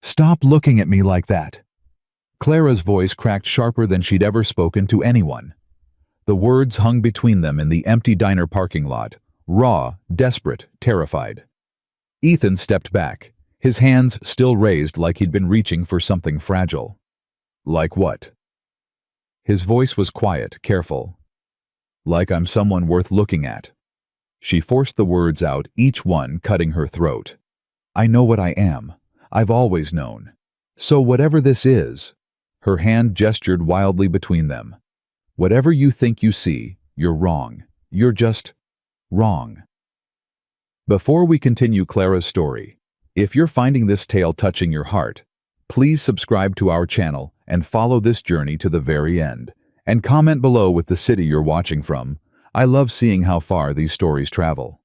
Stop looking at me like that. Clara's voice cracked sharper than she'd ever spoken to anyone. The words hung between them in the empty diner parking lot, raw, desperate, terrified. Ethan stepped back, his hands still raised like he'd been reaching for something fragile. Like what? His voice was quiet, careful. Like I'm someone worth looking at. She forced the words out, each one cutting her throat. I know what I am. I've always known. So whatever this is, her hand gestured wildly between them. Whatever you think you see, you're wrong. You're just wrong. Before we continue Clara's story, if you're finding this tale touching your heart, please subscribe to our channel and follow this journey to the very end. And comment below with the city you're watching from. I love seeing how far these stories travel.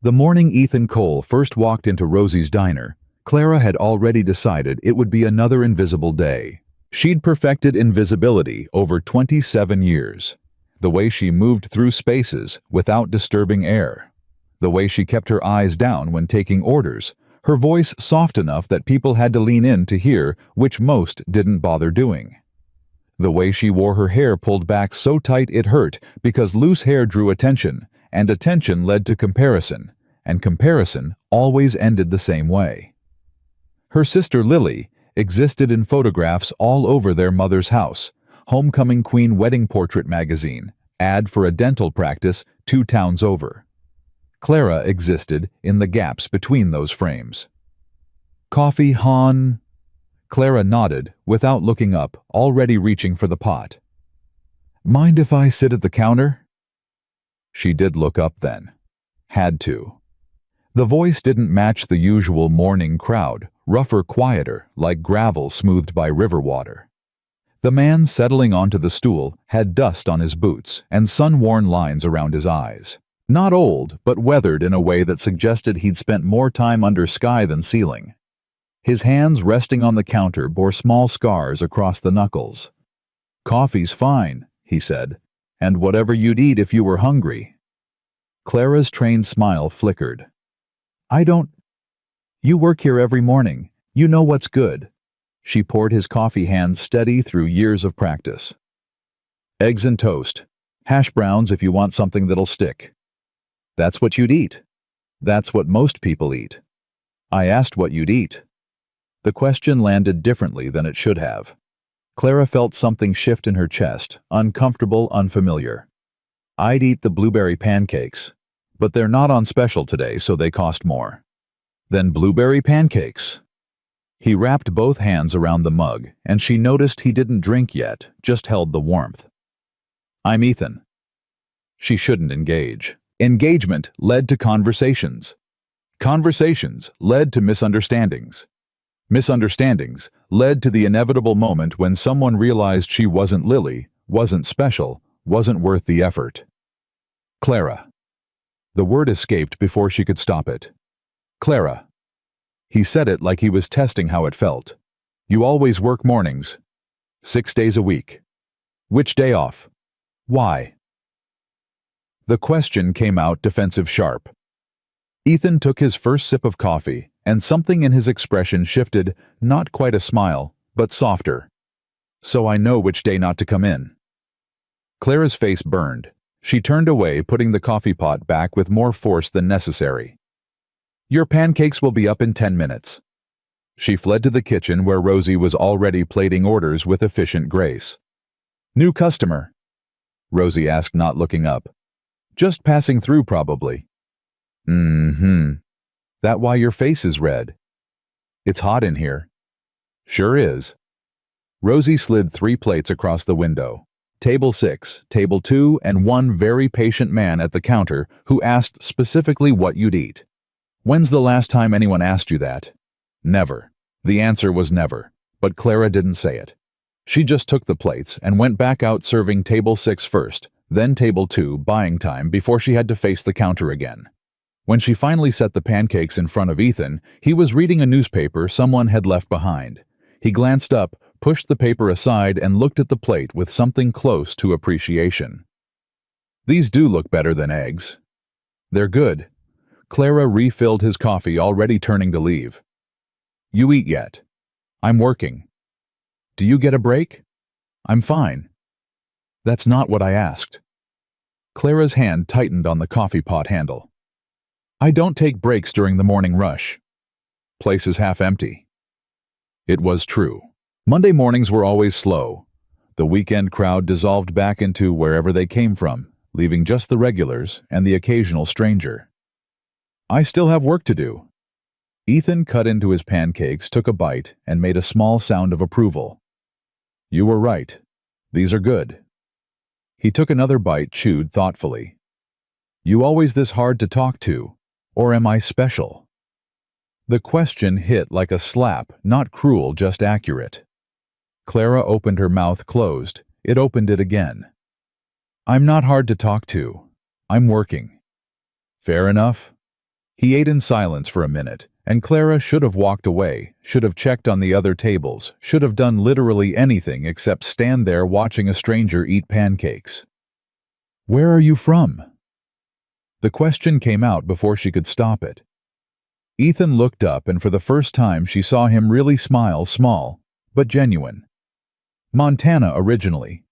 The morning Ethan Cole first walked into Rosie's diner, Clara had already decided it would be another invisible day. She'd perfected invisibility over 27 years. The way she moved through spaces without disturbing air. The way she kept her eyes down when taking orders, her voice soft enough that people had to lean in to hear, which most didn't bother doing. The way she wore her hair pulled back so tight it hurt because loose hair drew attention, and attention led to comparison, and comparison always ended the same way. Her sister Lily existed in photographs all over their mother's house, Homecoming Queen wedding portrait magazine, ad for a dental practice 2 towns over. Clara existed in the gaps between those frames. Coffee, hon? Clara nodded, without looking up, already reaching for the pot. Mind if I sit at the counter? She did look up then. Had to. The voice didn't match the usual morning crowd, rougher, quieter, like gravel smoothed by river water. The man settling onto the stool had dust on his boots and sun-worn lines around his eyes. Not old, but weathered in a way that suggested he'd spent more time under sky than ceiling. His hands resting on the counter bore small scars across the knuckles. Coffee's fine, he said, and whatever you'd eat if you were hungry. Clara's trained smile flickered. You work here every morning. You know what's good. She poured his coffee hand steady through years of practice. Eggs and toast. Hash browns if you want something that'll stick. That's what you'd eat. That's what most people eat. I asked what you'd eat. The question landed differently than it should have. Clara felt something shift in her chest, uncomfortable, unfamiliar. I'd eat the blueberry pancakes, but they're not on special today, so they cost more. Then blueberry pancakes. He wrapped both hands around the mug, and she noticed he didn't drink yet, just held the warmth. I'm Ethan. She shouldn't engage. Engagement led to conversations. Conversations led to misunderstandings. Misunderstandings led to the inevitable moment when someone realized she wasn't Lily, wasn't special, wasn't worth the effort. Clara. The word escaped before she could stop it. Clara. He said it like he was testing how it felt. You always work mornings. 6 days a week. Which day off? Why? The question came out defensive sharp. Ethan took his first sip of coffee, and something in his expression shifted, not quite a smile, but softer. So I know which day not to come in. Clara's face burned. She turned away, putting the coffee pot back with more force than necessary. Your pancakes will be up in 10 minutes. She fled to the kitchen where Rosie was already plating orders with efficient grace. New customer? Rosie asked, not looking up. Just passing through, probably. That why your face is red? It's hot in here. Sure is. Rosie slid 3 plates across the window. Table 6, table 2, and one very patient man at the counter who asked specifically what you'd eat. When's the last time anyone asked you that? Never. The answer was never, but Clara didn't say it. She just took the plates and went back out serving table 6 first, then table 2, buying time before she had to face the counter again. When she finally set the pancakes in front of Ethan, he was reading a newspaper someone had left behind. He glanced up, pushed the paper aside, and looked at the plate with something close to appreciation. These do look better than eggs. They're good. Clara refilled his coffee, already turning to leave. You eat yet? I'm working. Do you get a break? I'm fine. That's not what I asked. Clara's hand tightened on the coffee pot handle. I don't take breaks during the morning rush. Place is half empty. It was true. Monday mornings were always slow. The weekend crowd dissolved back into wherever they came from, leaving just the regulars and the occasional stranger. I still have work to do. Ethan cut into his pancakes, took a bite, and made a small sound of approval. You were right. These are good. He took another bite, chewed thoughtfully. You always this hard to talk to, or am I special? The question hit like a slap, not cruel, just accurate. Clara opened her mouth closed. It opened it again. I'm not hard to talk to. I'm working. Fair enough. He ate in silence for a minute, and Clara should have walked away, should have checked on the other tables, should have done literally anything except stand there watching a stranger eat pancakes. Where are you from? The question came out before she could stop it. Ethan looked up, and for the first time she saw him really smile, small, but genuine. Montana originally.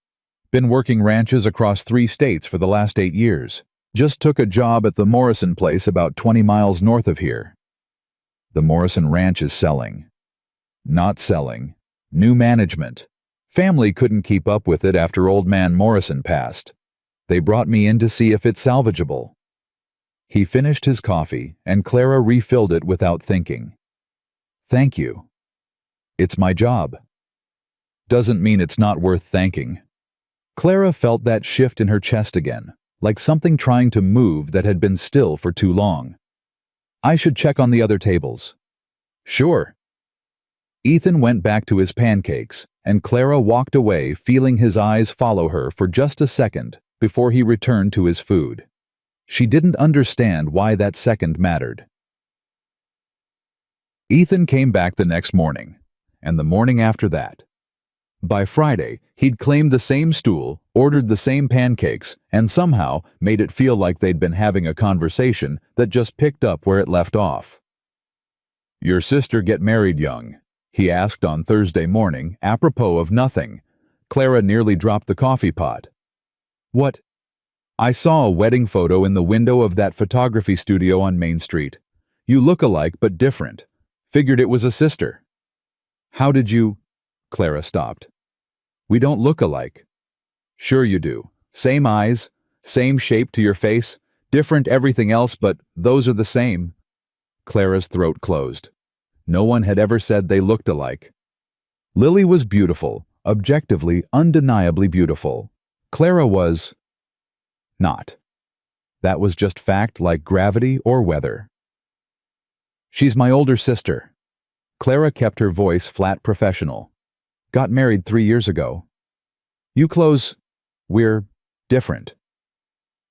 Been working ranches across 3 states for the last 8 years. Just took a job at the Morrison place about 20 miles north of here. The Morrison ranch is selling. Not selling. New management. Family couldn't keep up with it after old man Morrison passed. They brought me in to see if it's salvageable. He finished his coffee, and Clara refilled it without thinking. Thank you. It's my job. Doesn't mean it's not worth thanking. Clara felt that shift in her chest again, like something trying to move that had been still for too long. I should check on the other tables. Sure. Ethan went back to his pancakes, and Clara walked away, feeling his eyes follow her for just a second before he returned to his food. She didn't understand why that second mattered. Ethan came back the next morning, and the morning after that. By Friday, he'd claimed the same stool, ordered the same pancakes, and somehow made it feel like they'd been having a conversation that just picked up where it left off. Your sister get married young? He asked on Thursday morning, apropos of nothing. Clara nearly dropped the coffee pot. What? I saw a wedding photo in the window of that photography studio on Main Street. You look alike but different. Figured it was a sister. How did you... Clara stopped. We don't look alike. Sure you do. Same eyes, same shape to your face, different everything else, but those are the same. Clara's throat closed. No one had ever said they looked alike. Lily was beautiful, objectively, undeniably beautiful. Clara was... not. That was just fact, like gravity or weather. She's my older sister. Clara kept her voice flat, professional. Got married 3 years ago. You close... we're... different.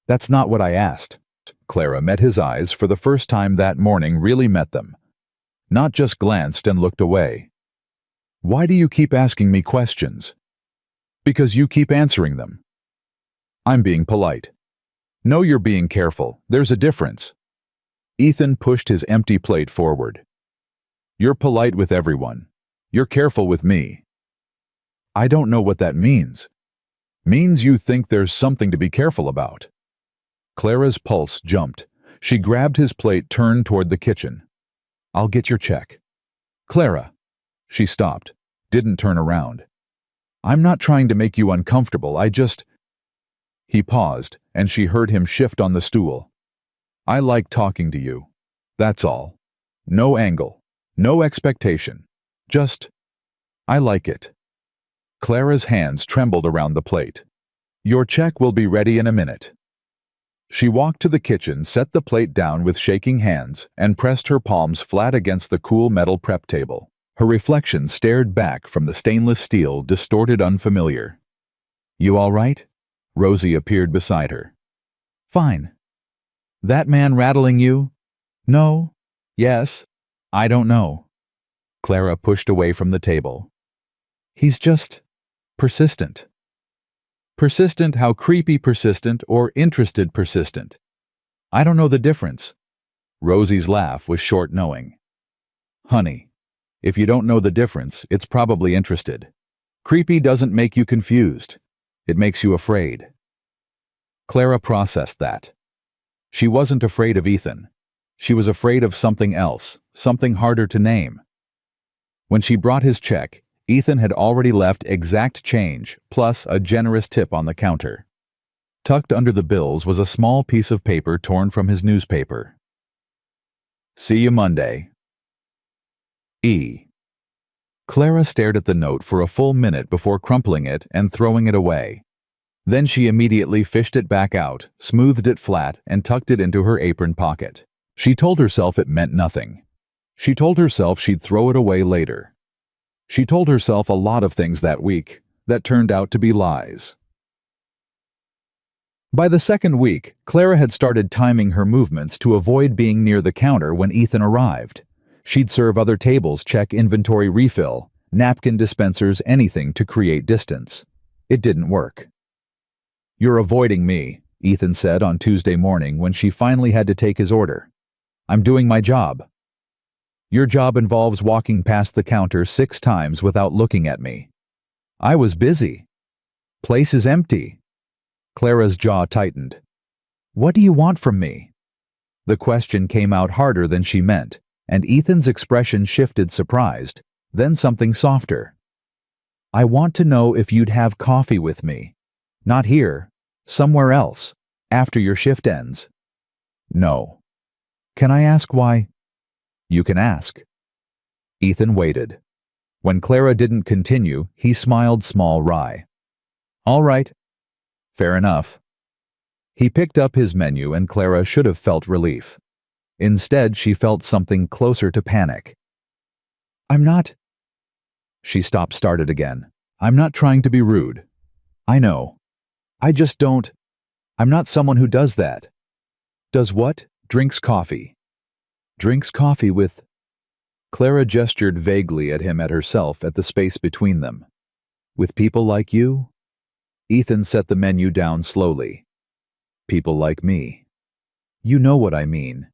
That's not what I asked. Clara met his eyes for the first time that morning, really met them. Not just glanced and looked away. Why do you keep asking me questions? Because you keep answering them. I'm being polite. No, you're being careful. There's a difference. Ethan pushed his empty plate forward. You're polite with everyone. You're careful with me. I don't know what that means. Means you think there's something to be careful about. Clara's pulse jumped. She grabbed his plate, turned toward the kitchen. I'll get your check. Clara. She stopped, didn't turn around. I'm not trying to make you uncomfortable, I just... He paused, and she heard him shift on the stool. I like talking to you. That's all. No angle. No expectation. Just... I like it. Clara's hands trembled around the plate. Your check will be ready in a minute. She walked to the kitchen, set the plate down with shaking hands, and pressed her palms flat against the cool metal prep table. Her reflection stared back from the stainless steel, distorted, unfamiliar. You all right? Rosie appeared beside her. Fine. That man rattling you? No. Yes. I don't know. Clara pushed away from the table. He's just... persistent. Persistent, how creepy persistent or interested persistent? I don't know the difference. Rosie's laugh was short, knowing. Honey, If you don't know the difference, it's probably interested. Creepy doesn't make you confused. It makes you afraid. Clara processed that. She wasn't afraid of Ethan. She was afraid of something else, something harder to name. When she brought his check, Ethan had already left exact change, plus a generous tip on the counter. Tucked under the bills was a small piece of paper torn from his newspaper. See you Monday. E. Clara stared at the note for a full minute before crumpling it and throwing it away. Then she immediately fished it back out, smoothed it flat, and tucked it into her apron pocket. She told herself it meant nothing. She told herself she'd throw it away later. She told herself a lot of things that week that turned out to be lies. By the second week, Clara had started timing her movements to avoid being near the counter when Ethan arrived. She'd serve other tables, check inventory refill, napkin dispensers, anything to create distance. It didn't work. "You're avoiding me," Ethan said on Tuesday morning when she finally had to take his order. "I'm doing my job." "Your job involves walking past the counter 6 times without looking at me." "I was busy." "Place is empty." Clara's jaw tightened. "What do you want from me?" The question came out harder than she meant, and Ethan's expression shifted, surprised, then something softer. "I want to know if you'd have coffee with me. Not here, somewhere else, after your shift ends." "No." "Can I ask why?" "You can ask." Ethan waited. When Clara didn't continue, he smiled small wry. "All right. Fair enough." He picked up his menu and Clara should have felt relief. Instead, she felt something closer to panic. "I'm not—" She started again. "I'm not trying to be rude. I know. I just don't. I'm not someone who does that." "Does what?" "Drinks coffee." "Drinks coffee with—" Clara gestured vaguely at him, at herself, at the space between them. "With people like you?" Ethan set the menu down slowly. "People like me. You know what I mean."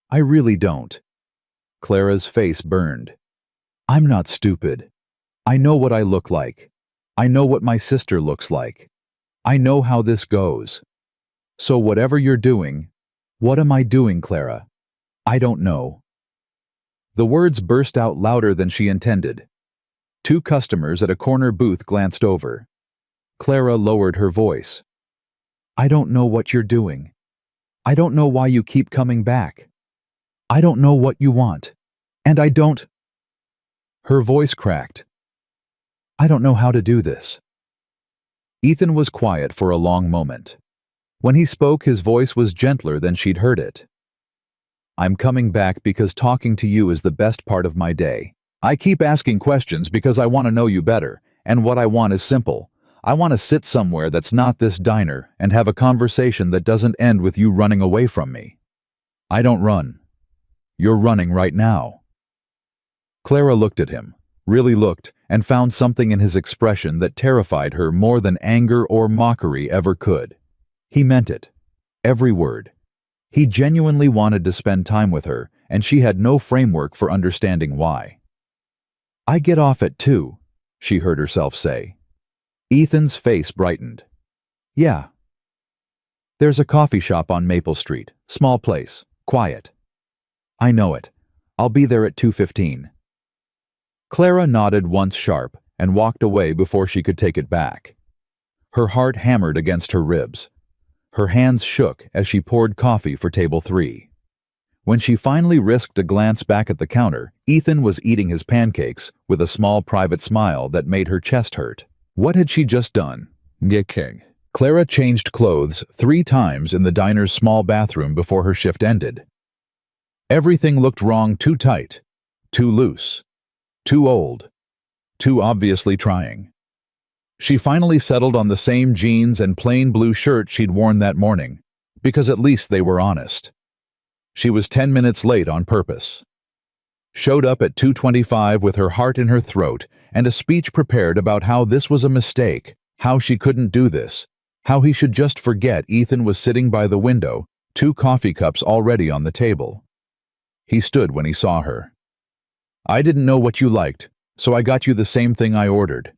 "I really don't." Clara's face burned. "I'm not stupid. I know what I look like. I know what my sister looks like. I know how this goes. So whatever you're doing—" "What am I doing, Clara? I don't know." The words burst out louder than she intended. 2 customers at a corner booth glanced over. Clara lowered her voice. "I don't know what you're doing. I don't know why you keep coming back. I don't know what you want. And I don't—" Her voice cracked. "I don't know how to do this." Ethan was quiet for a long moment. When he spoke, his voice was gentler than she'd heard it. "I'm coming back because talking to you is the best part of my day. I keep asking questions because I want to know you better, and what I want is simple. I want to sit somewhere that's not this diner and have a conversation that doesn't end with you running away from me. I don't run. You're running right now." Clara looked at him, really looked, and found something in his expression that terrified her more than anger or mockery ever could. He meant it. Every word. He genuinely wanted to spend time with her, and she had no framework for understanding why. "I get off at 2, she heard herself say. Ethan's face brightened. "Yeah. There's a coffee shop on Maple Street, small place, quiet." "I know it. I'll be there at 2:15. Clara nodded once sharp and walked away before she could take it back. Her heart hammered against her ribs. Her hands shook as she poured coffee for table 3. When she finally risked a glance back at the counter, Ethan was eating his pancakes with a small private smile that made her chest hurt. What had she just done? King. Clara changed clothes 3 times in the diner's small bathroom before her shift ended. Everything looked wrong, too tight, too loose, too old, too obviously trying. She finally settled on the same jeans and plain blue shirt she'd worn that morning, because at least they were honest. She was 10 minutes late on purpose. Showed up at 2:25 with her heart in her throat and a speech prepared about how this was a mistake, how she couldn't do this, how he should just forget Ethan was sitting by the window, 2 coffee cups already on the table. He stood when he saw her. I didn't know what you liked, so I got you the same thing I ordered.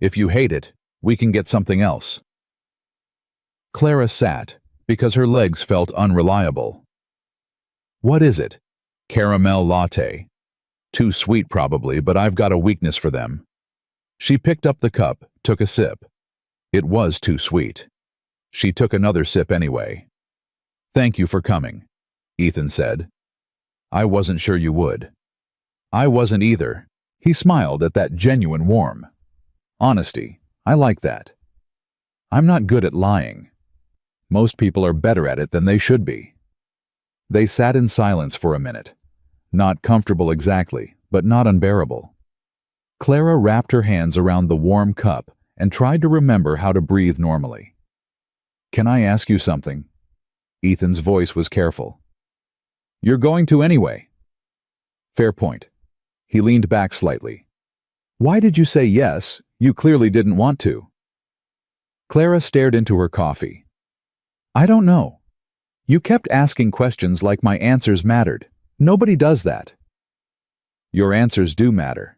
If you hate it, we can get something else. Clara sat, because her legs felt unreliable. What is it? Caramel latte. Too sweet probably, but I've got a weakness for them. She picked up the cup, took a sip. It was too sweet. She took another sip anyway. Thank you for coming, Ethan said. I wasn't sure you would. I wasn't either. He smiled at that genuine warmth. Honesty, I like that. I'm not good at lying. Most people are better at it than they should be. They sat in silence for a minute. Not comfortable exactly, but not unbearable. Clara wrapped her hands around the warm cup and tried to remember how to breathe normally. Can I ask you something? Ethan's voice was careful. You're going to anyway. Fair point. He leaned back slightly. Why did you say yes? You clearly didn't want to. Clara stared into her coffee. I don't know. You kept asking questions like my answers mattered. Nobody does that. Your answers do matter.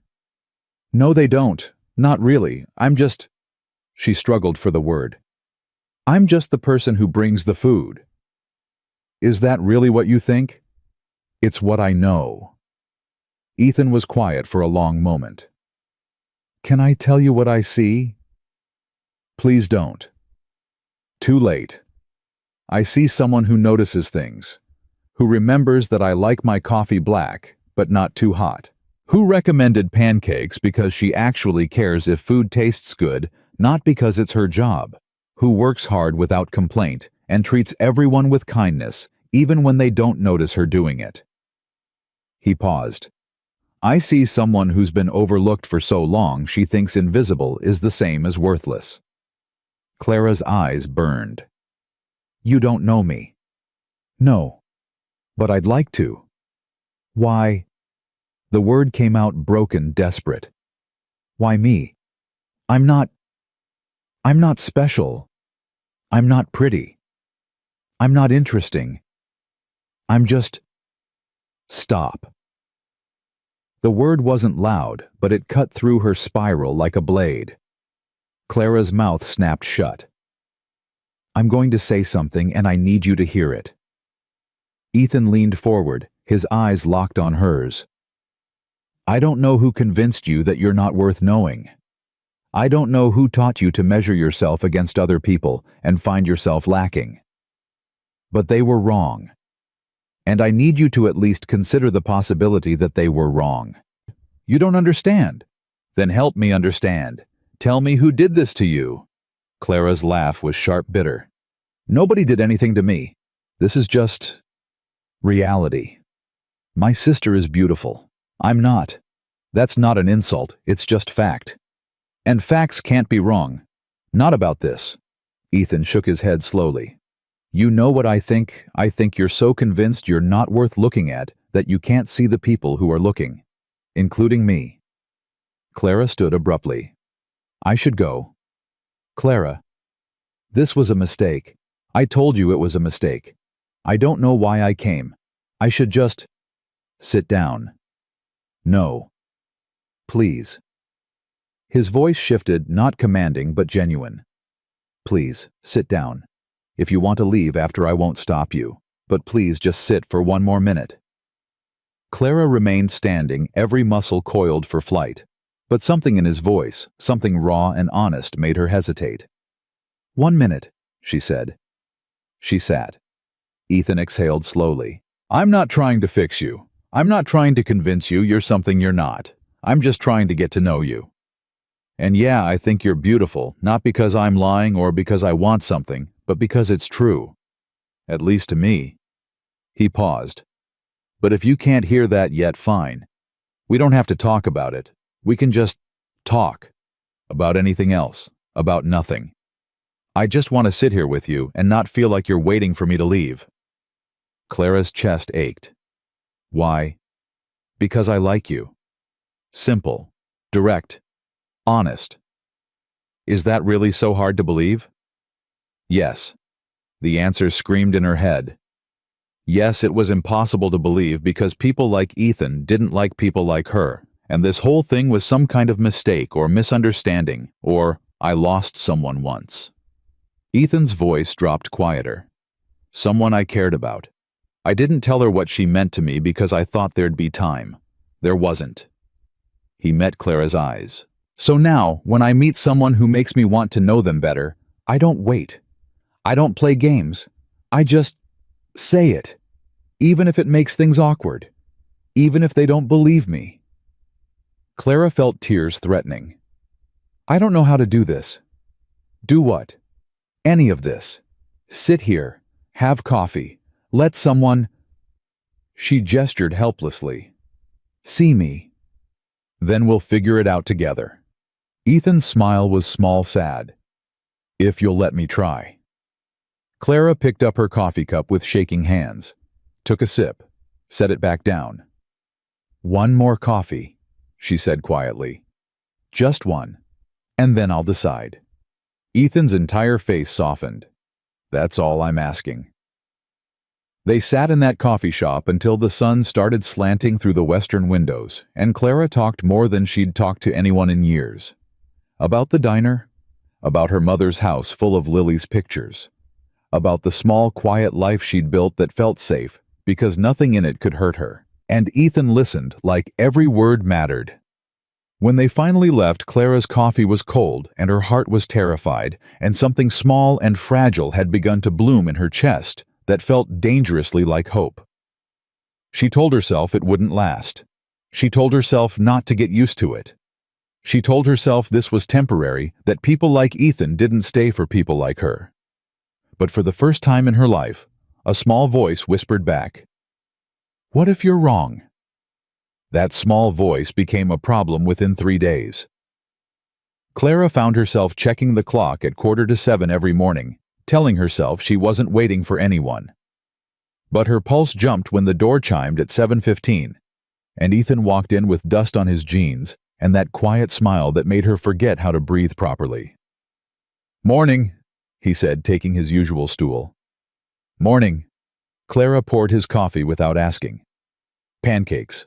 No, they don't. Not really. I'm just... She struggled for the word. I'm just the person who brings the food. Is that really what you think? It's what I know. Ethan was quiet for a long moment. Can I tell you what I see? Please don't. Too late. I see someone who notices things, who remembers that I like my coffee black, but not too hot, who recommended pancakes because she actually cares if food tastes good, not because it's her job, who works hard without complaint and treats everyone with kindness, even when they don't notice her doing it. He paused. I see someone who's been overlooked for so long she thinks invisible is the same as worthless. Clara's eyes burned. You don't know me. No. But I'd like to. Why? The word came out broken, desperate. Why me? I'm not special. I'm not pretty. I'm not interesting. I'm just... Stop. The word wasn't loud, but it cut through her spiral like a blade. Clara's mouth snapped shut. I'm going to say something and I need you to hear it. Ethan leaned forward, his eyes locked on hers. I don't know who convinced you that you're not worth knowing. I don't know who taught you to measure yourself against other people and find yourself lacking. But they were wrong. And I need you to at least consider the possibility that they were wrong. You don't understand? Then help me understand. Tell me who did this to you. Clara's laugh was sharp bitter. Nobody did anything to me. This is just... reality. My sister is beautiful. I'm not. That's not an insult, it's just fact. And facts can't be wrong. Not about this. Ethan shook his head slowly. You know what I think? I think you're so convinced you're not worth looking at that you can't see the people who are looking. Including me. Clara stood abruptly. I should go. Clara. This was a mistake. I told you it was a mistake. I don't know why I came. I should just... Sit down. No. Please. His voice shifted, not commanding but genuine. Please, sit down. If you want to leave after, I won't stop you, but please just sit for one more minute. Clara remained standing, every muscle coiled for flight, but something in his voice, something raw and honest, made her hesitate. 1 minute, she said. She sat. Ethan exhaled slowly. I'm not trying to fix you. I'm not trying to convince you you're something you're not. I'm just trying to get to know you. And yeah, I think you're beautiful, not because I'm lying or because I want something, but because it's true. At least to me. He paused. But if you can't hear that yet, fine. We don't have to talk about it. We can just talk. About anything else. About nothing. I just want to sit here with you and not feel like you're waiting for me to leave. Clara's chest ached. Why? Because I like you. Simple. Direct. Honest. Is that really so hard to believe? Yes. The answer screamed in her head. Yes, it was impossible to believe because people like Ethan didn't like people like her, and this whole thing was some kind of mistake or misunderstanding, or I lost someone once. Ethan's voice dropped quieter. Someone I cared about. I didn't tell her what she meant to me because I thought there'd be time. There wasn't. He met Clara's eyes. So now, when I meet someone who makes me want to know them better, I don't wait. I don't play games. I just say it, even if it makes things awkward, even if they don't believe me. Clara felt tears threatening. I don't know how to do this. Do what? Any of this. Sit here, have coffee, let someone... She gestured helplessly. See me. Then we'll figure it out together. Ethan's smile was small sad. If you'll let me try. Clara picked up her coffee cup with shaking hands, took a sip, set it back down. One more coffee, she said quietly. Just one, and then I'll decide. Ethan's entire face softened. That's all I'm asking. They sat in that coffee shop until the sun started slanting through the western windows, and Clara talked more than she'd talked to anyone in years. About the diner, about her mother's house full of Lily's pictures, about the small, quiet life she'd built that felt safe because nothing in it could hurt her. And Ethan listened like every word mattered. When they finally left, Clara's coffee was cold and her heart was terrified, and something small and fragile had begun to bloom in her chest that felt dangerously like hope. She told herself it wouldn't last. She told herself not to get used to it. She told herself this was temporary, that people like Ethan didn't stay for people like her. But for the first time in her life, a small voice whispered back, "What if you're wrong?" That small voice became a problem within 3 days. Clara found herself checking the clock at 6:45 every morning, telling herself she wasn't waiting for anyone. But her pulse jumped when the door chimed at 7:15, and Ethan walked in with dust on his jeans and that quiet smile that made her forget how to breathe properly. "Morning," he said, taking his usual stool. "Morning." Clara poured his coffee without asking. "Pancakes."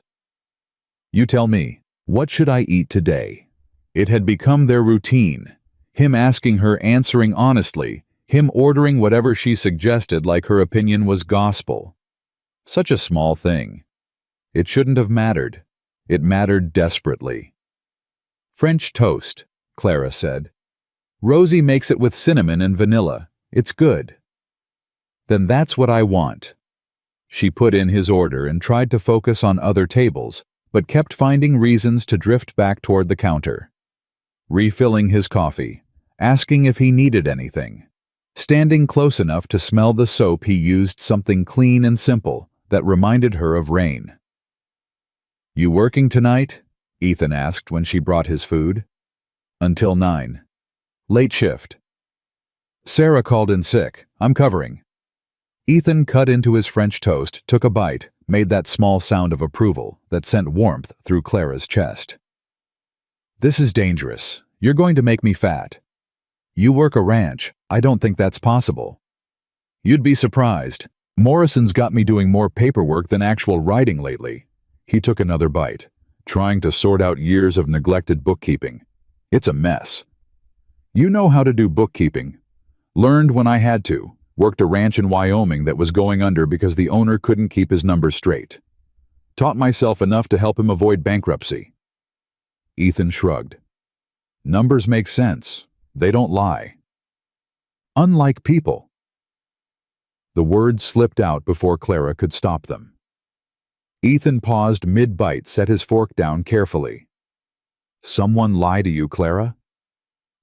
"You tell me, what should I eat today?" It had become their routine. Him asking her, answering honestly, him ordering whatever she suggested like her opinion was gospel. Such a small thing. It shouldn't have mattered. It mattered desperately. "French toast," Clara said. "Rosie makes it with cinnamon and vanilla. It's good." "Then that's what I want." She put in his order and tried to focus on other tables, but kept finding reasons to drift back toward the counter. Refilling his coffee, asking if he needed anything, standing close enough to smell the soap he used, something clean and simple that reminded her of rain. "You working tonight?" Ethan asked when she brought his food. "Until 9. Late shift." "Sarah called in sick. I'm covering." Ethan cut into his French toast, took a bite, made that small sound of approval that sent warmth through Clara's chest. "This is dangerous. You're going to make me fat. You work a ranch. I don't think that's possible." "You'd be surprised. Morrison's got me doing more paperwork than actual writing lately." He took another bite, trying to sort out years of neglected bookkeeping. "It's a mess." "You know how to do bookkeeping. Learned when I had to. Worked a ranch in Wyoming that was going under because the owner couldn't keep his numbers straight. Taught myself enough to help him avoid bankruptcy." Ethan shrugged. "Numbers make sense. They don't lie." "Unlike people." The words slipped out before Clara could stop them. Ethan paused mid-bite, set his fork down carefully. "Someone lie to you, Clara?"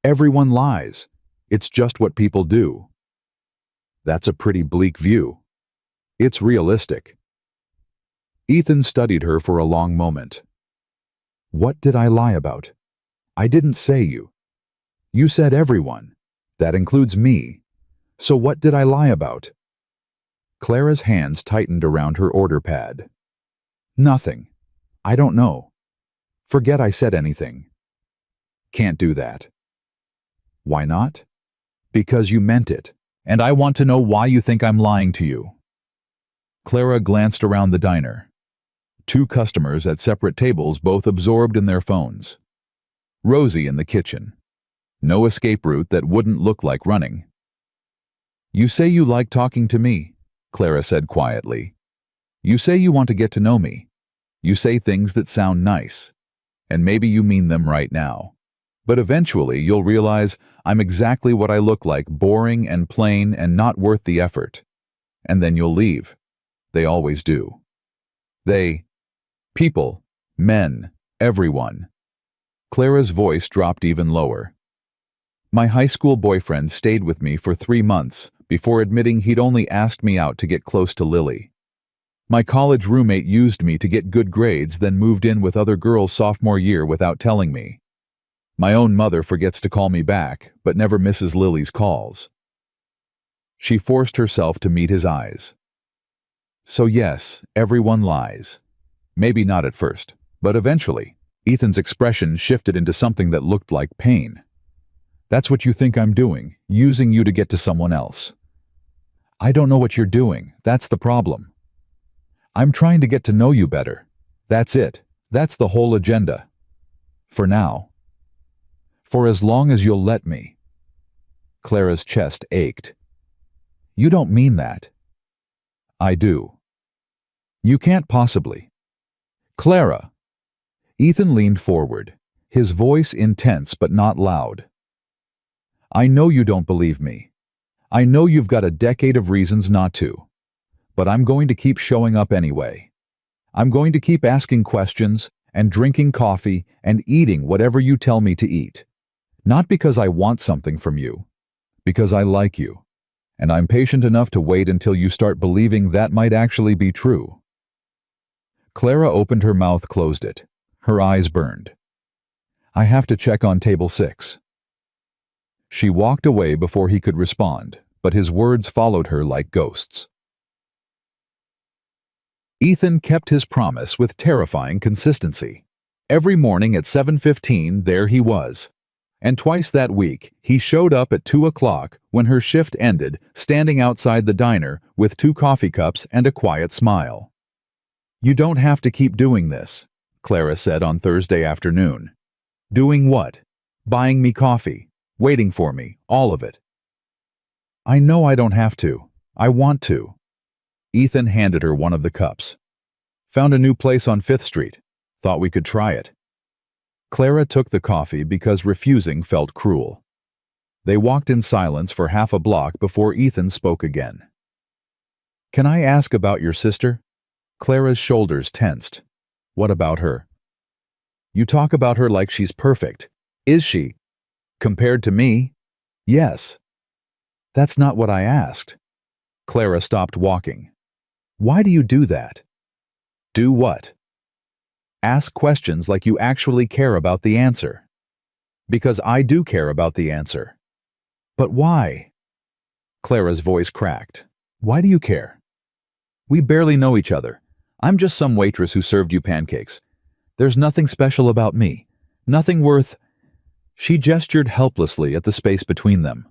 "Everyone lies. It's just what people do." "That's a pretty bleak view." "It's realistic." Ethan studied her for a long moment. "What did I lie about? I didn't say you. You said everyone. That includes me. So what did I lie about?" Clara's hands tightened around her order pad. "Nothing. I don't know. Forget I said anything." "Can't do that." "Why not?" "Because you meant it, and I want to know why you think I'm lying to you." Clara glanced around the diner. Two customers at separate tables, both absorbed in their phones. Rosie in the kitchen. No escape route that wouldn't look like running. "You say you like talking to me," Clara said quietly. "You say you want to get to know me. You say things that sound nice. And maybe you mean them right now. But eventually you'll realize I'm exactly what I look like, boring and plain and not worth the effort. And then you'll leave. They always do. People, men, everyone." Clara's voice dropped even lower. "My high school boyfriend stayed with me for 3 months before admitting he'd only asked me out to get close to Lily. My college roommate used me to get good grades, then moved in with other girls sophomore year without telling me. My own mother forgets to call me back, but never misses Lily's calls." She forced herself to meet his eyes. "So yes, everyone lies. Maybe not at first, but eventually." Ethan's expression shifted into something that looked like pain. "That's what you think I'm doing, using you to get to someone else." "I don't know what you're doing, that's the problem. I'm trying to get to know you better. That's it. That's the whole agenda. For now. For as long as you'll let me." Clara's chest ached. "You don't mean that." "I do." "You can't possibly." "Clara!" Ethan leaned forward, his voice intense but not loud. "I know you don't believe me. I know you've got a decade of reasons not to. But I'm going to keep showing up anyway. I'm going to keep asking questions and drinking coffee and eating whatever you tell me to eat. Not because I want something from you, because I like you. And I'm patient enough to wait until you start believing that might actually be true." Clara opened her mouth, closed it. Her eyes burned. "I have to check on table 6. She walked away before he could respond, but his words followed her like ghosts. Ethan kept his promise with terrifying consistency. Every morning at 7:15, there he was. And twice that week, he showed up at 2 o'clock when her shift ended, standing outside the diner with 2 coffee cups and a quiet smile. "You don't have to keep doing this," Clara said on Thursday afternoon. "Doing what? Buying me coffee, waiting for me, all of it." "I know I don't have to. I want to." Ethan handed her one of the cups. "Found a new place on 5th Street. Thought we could try it." Clara took the coffee because refusing felt cruel. They walked in silence for half a block before Ethan spoke again. "Can I ask about your sister?" Clara's shoulders tensed. "What about her?" "You talk about her like she's perfect. Is she? Compared to me?" "Yes." "That's not what I asked." Clara stopped walking. "Why do you do that?" "Do what?" "Ask questions like you actually care about the answer." "Because I do care about the answer." "But why?" Clara's voice cracked. "Why do you care?" "We barely know each other. I'm just some waitress who served you pancakes. There's nothing special about me. Nothing worth—" She gestured helplessly at the space between them.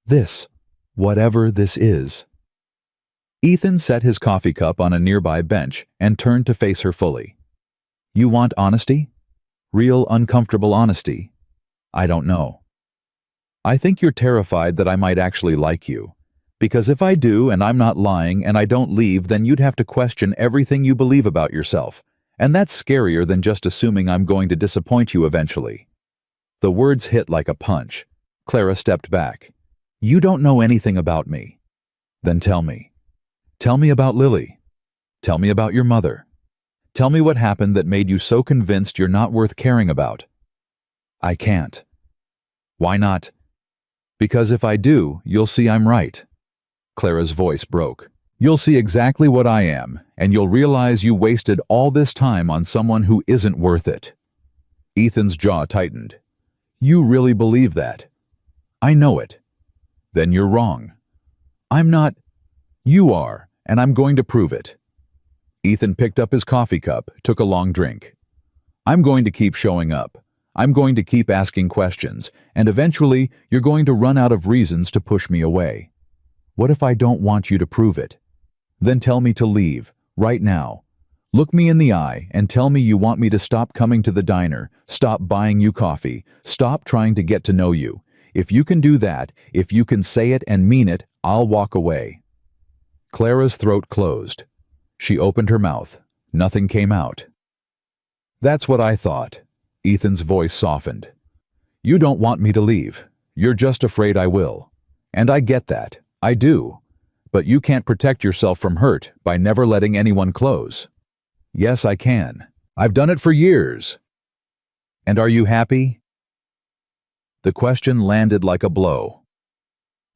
"This, whatever this is." Ethan set his coffee cup on a nearby bench and turned to face her fully. "You want honesty? Real uncomfortable honesty? I don't know. I think you're terrified that I might actually like you. Because if I do and I'm not lying and I don't leave, then you'd have to question everything you believe about yourself. And that's scarier than just assuming I'm going to disappoint you eventually." The words hit like a punch. Clara stepped back. "You don't know anything about me." "Then tell me. Tell me about Lily. Tell me about your mother. Tell me what happened that made you so convinced you're not worth caring about." "I can't." "Why not?" "Because if I do, you'll see I'm right." Clara's voice broke. "You'll see exactly what I am, and you'll realize you wasted all this time on someone who isn't worth it." Ethan's jaw tightened. "You really believe that?" "I know it." "Then you're wrong." "I'm not—" "You are, and I'm going to prove it." Ethan picked up his coffee cup, took a long drink. "I'm going to keep showing up. I'm going to keep asking questions, and eventually you're going to run out of reasons to push me away. What if I don't want you to prove it? Then tell me to leave, right now. Look me in the eye and tell me you want me to stop coming to the diner, stop buying you coffee, stop trying to get to know you. If you can do that, if you can say it and mean it, I'll walk away." Clara's throat closed. She opened her mouth. Nothing came out. "That's what I thought." Ethan's voice softened. "You don't want me to leave. You're just afraid I will. And I get that. I do. But you can't protect yourself from hurt by never letting anyone close." "Yes, I can. I've done it for years." "And are you happy?" The question landed like a blow.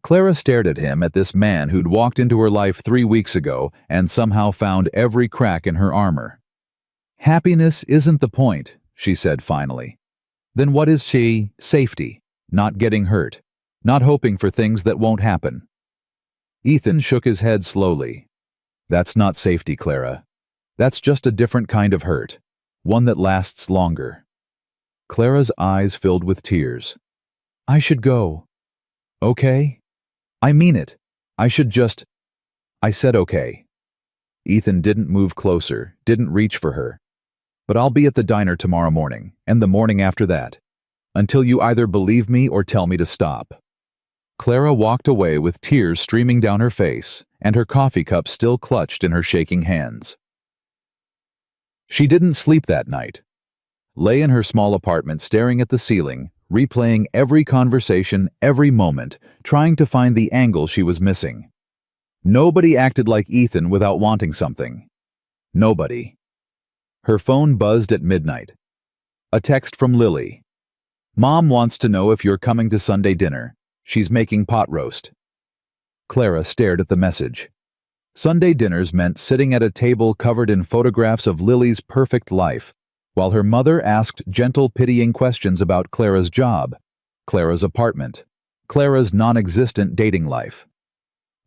Clara stared at him, at this man who'd walked into her life 3 weeks ago and somehow found every crack in her armor. "Happiness isn't the point," she said finally. "Then what is she? Safety. Not getting hurt. Not hoping for things that won't happen." Ethan shook his head slowly. "That's not safety, Clara. That's just a different kind of hurt. One that lasts longer." Clara's eyes filled with tears. "I should go." "Okay? I mean it. I should just—" "I said okay." Ethan didn't move closer, didn't reach for her. "But I'll be at the diner tomorrow morning, and the morning after that. Until you either believe me or tell me to stop." Clara walked away with tears streaming down her face, and her coffee cup still clutched in her shaking hands. She didn't sleep that night. Lay in her small apartment staring at the ceiling, replaying every conversation, every moment, trying to find the angle she was missing. Nobody acted like Ethan without wanting something. Nobody. Her phone buzzed at midnight. A text from Lily. "Mom wants to know if you're coming to Sunday dinner. She's making pot roast." Clara stared at the message. Sunday dinners meant sitting at a table covered in photographs of Lily's perfect life, while her mother asked gentle, pitying questions about Clara's job, Clara's apartment, Clara's non-existent dating life.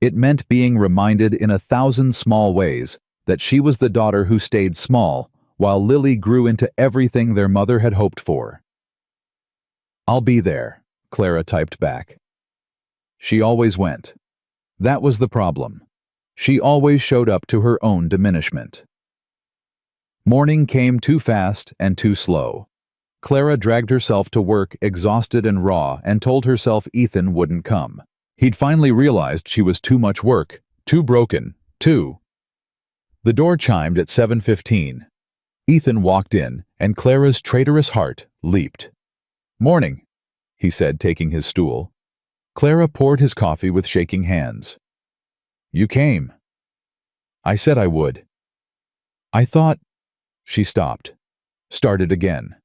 It meant being reminded in 1,000 small ways that she was the daughter who stayed small, while Lily grew into everything their mother had hoped for. "I'll be there," Clara typed back. She always went. That was the problem. She always showed up to her own diminishment. Morning came too fast and too slow. Clara dragged herself to work exhausted and raw and told herself Ethan wouldn't come. He'd finally realized she was too much work, too broken, too. The door chimed at 7:15. Ethan walked in, and Clara's traitorous heart leaped. "Morning," he said, taking his stool. Clara poured his coffee with shaking hands. "You came." "I said I would." "I thought—" She stopped. Started again.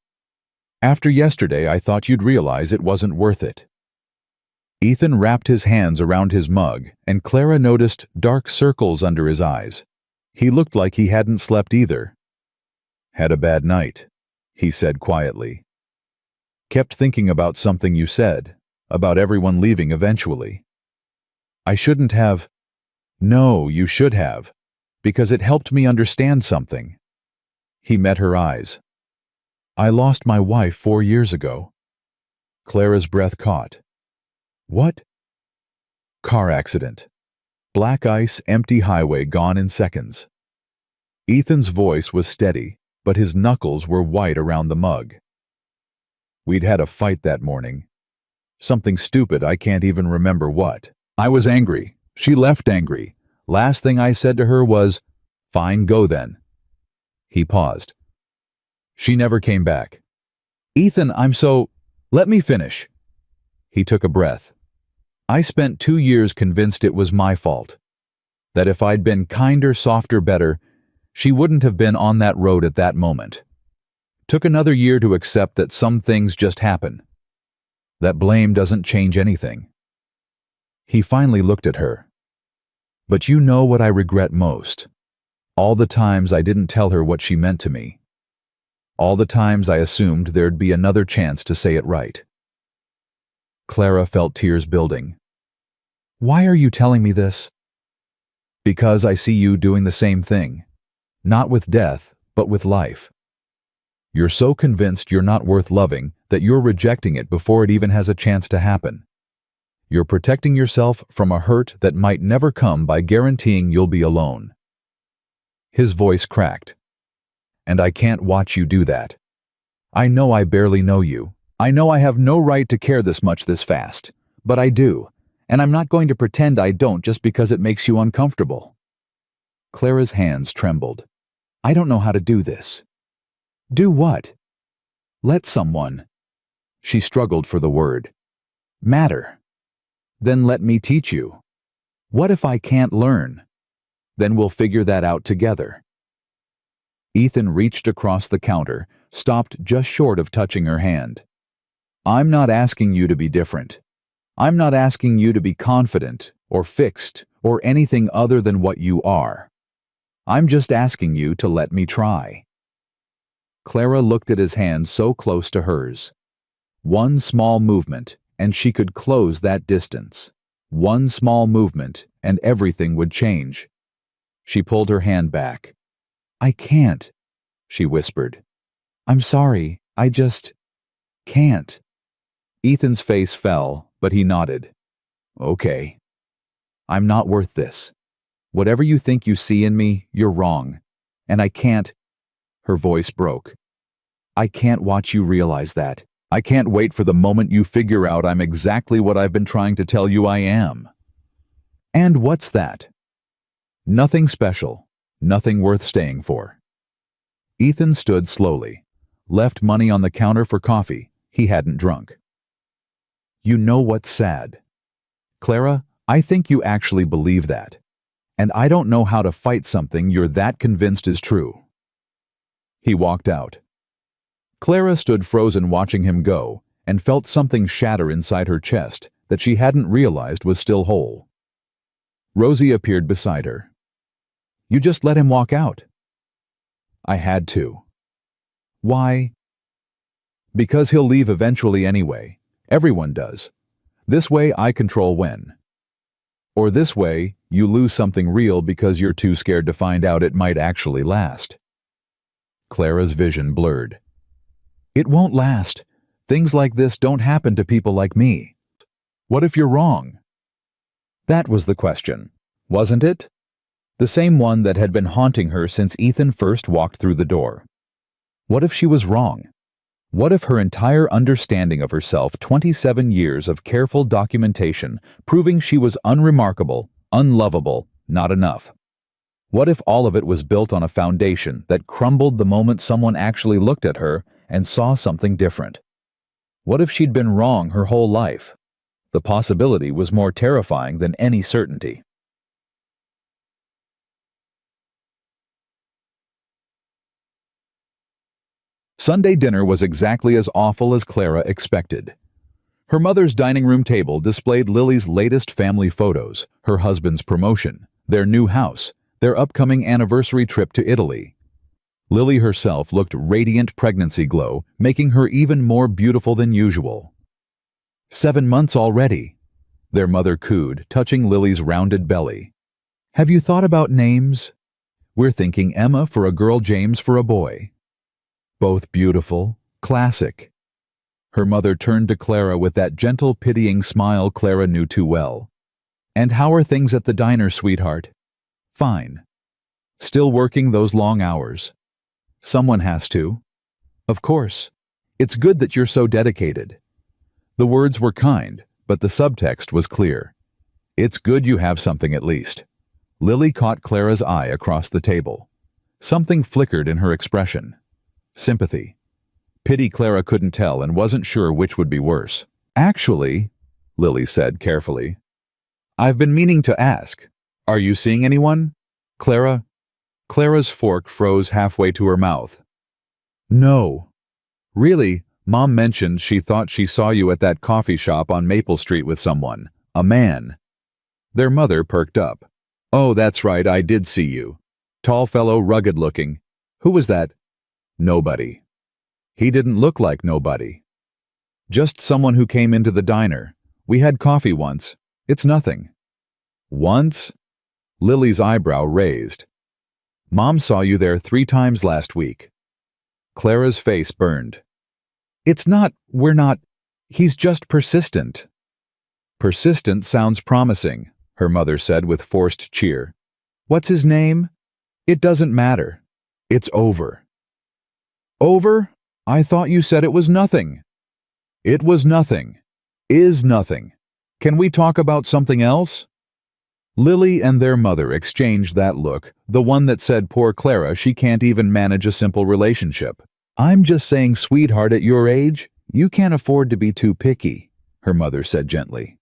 "After yesterday, I thought you'd realize it wasn't worth it." Ethan wrapped his hands around his mug, and Clara noticed dark circles under his eyes. He looked like he hadn't slept either. "Had a bad night," he said quietly. "Kept thinking about something you said, about everyone leaving eventually." "I shouldn't have—" "No, you should have, because it helped me understand something." He met her eyes. "I lost my wife 4 years ago." Clara's breath caught. "What?" "Car accident. Black ice, empty highway, gone in seconds." Ethan's voice was steady, but his knuckles were white around the mug. "We'd had a fight that morning. Something stupid, I can't even remember what. I was angry. She left angry. Last thing I said to her was, 'Fine, go then.'" He paused. "She never came back." "Ethan, I'm so—" "Let me finish." He took a breath. "I spent 2 years convinced it was my fault. That if I'd been kinder, softer, better, she wouldn't have been on that road at that moment. Took another year to accept that some things just happen. That blame doesn't change anything." He finally looked at her. "But you know what I regret most? All the times I didn't tell her what she meant to me. All the times I assumed there'd be another chance to say it right." Clara felt tears building. "Why are you telling me this?" "Because I see you doing the same thing. Not with death, but with life. You're so convinced you're not worth loving that you're rejecting it before it even has a chance to happen. You're protecting yourself from a hurt that might never come by guaranteeing you'll be alone. His voice cracked. And I can't watch you do that. I know I barely know you. I know I have no right to care this much this fast. But I do. And I'm not going to pretend I don't just because it makes you uncomfortable. Clara's hands trembled. I don't know how to do this. Do what? Let someone. She struggled for the word. Matter. Then let me teach you. What if I can't learn? Then we'll figure that out together. Ethan reached across the counter, stopped just short of touching her hand. I'm not asking you to be different. I'm not asking you to be confident or fixed or anything other than what you are. I'm just asking you to let me try. Clara looked at his hand so close to hers. One small movement, and she could close that distance. One small movement, and everything would change. She pulled her hand back. I can't, she whispered. I'm sorry, I just can't. Ethan's face fell, but he nodded. Okay. I'm not worth this. Whatever you think you see in me, you're wrong. And I can't. Her voice broke. I can't watch you realize that. I can't wait for the moment you figure out I'm exactly what I've been trying to tell you I am. And what's that? Nothing special. Nothing worth staying for. Ethan stood slowly, left money on the counter for coffee he hadn't drunk. You know what's sad? Clara, I think you actually believe that. And I don't know how to fight something you're that convinced is true. He walked out. Clara stood frozen watching him go and felt something shatter inside her chest that she hadn't realized was still whole. Rosie appeared beside her. You just let him walk out. I had to. Why? Because he'll leave eventually anyway. Everyone does. This way I control when. Or this way, you lose something real because you're too scared to find out it might actually last. Clara's vision blurred. It won't last. Things like this don't happen to people like me. What if you're wrong? That was the question, wasn't it? The same one that had been haunting her since Ethan first walked through the door. What if she was wrong? What if her entire understanding of herself, 27 years of careful documentation, proving she was unremarkable, unlovable, not enough? What if all of it was built on a foundation that crumbled the moment someone actually looked at her and saw something different? What if she'd been wrong her whole life? The possibility was more terrifying than any certainty. Sunday dinner was exactly as awful as Clara expected. Her mother's dining room table displayed Lily's latest family photos, her husband's promotion, their new house, their upcoming anniversary trip to Italy. Lily herself looked radiant pregnancy glow, making her even more beautiful than usual. 7 months already, their mother cooed, touching Lily's rounded belly. Have you thought about names? We're thinking Emma for a girl, James for a boy. Both beautiful, classic. Her mother turned to Clara with that gentle, pitying smile Clara knew too well. And how are things at the diner, sweetheart? Fine. Still working those long hours. Someone has to. Of course. It's good that you're so dedicated. The words were kind, but the subtext was clear. It's good you have something at least. Lily caught Clara's eye across the table. Something flickered in her expression. Sympathy. Pity Clara couldn't tell and wasn't sure which would be worse. Actually, Lily said carefully, I've been meaning to ask. Are you seeing anyone? Clara's fork froze halfway to her mouth. No. Really, Mom mentioned she thought she saw you at that coffee shop on Maple Street with someone, a man. Their mother perked up. Oh, that's right, I did see you. Tall fellow, rugged looking. Who was that? Nobody. He didn't look like nobody. Just someone who came into the diner. We had coffee once. It's nothing. Once? Lily's eyebrow raised. Mom saw you there 3 times last week. Clara's face burned. We're not, he's just persistent. Persistent sounds promising, her mother said with forced cheer. What's his name? It doesn't matter. It's over. Over? I thought you said it was nothing. It was nothing. Is nothing. Can we talk about something else? Lily and their mother exchanged that look, the one that said poor Clara she can't even manage a simple relationship. I'm just saying, sweetheart, at your age, you can't afford to be too picky, her mother said gently.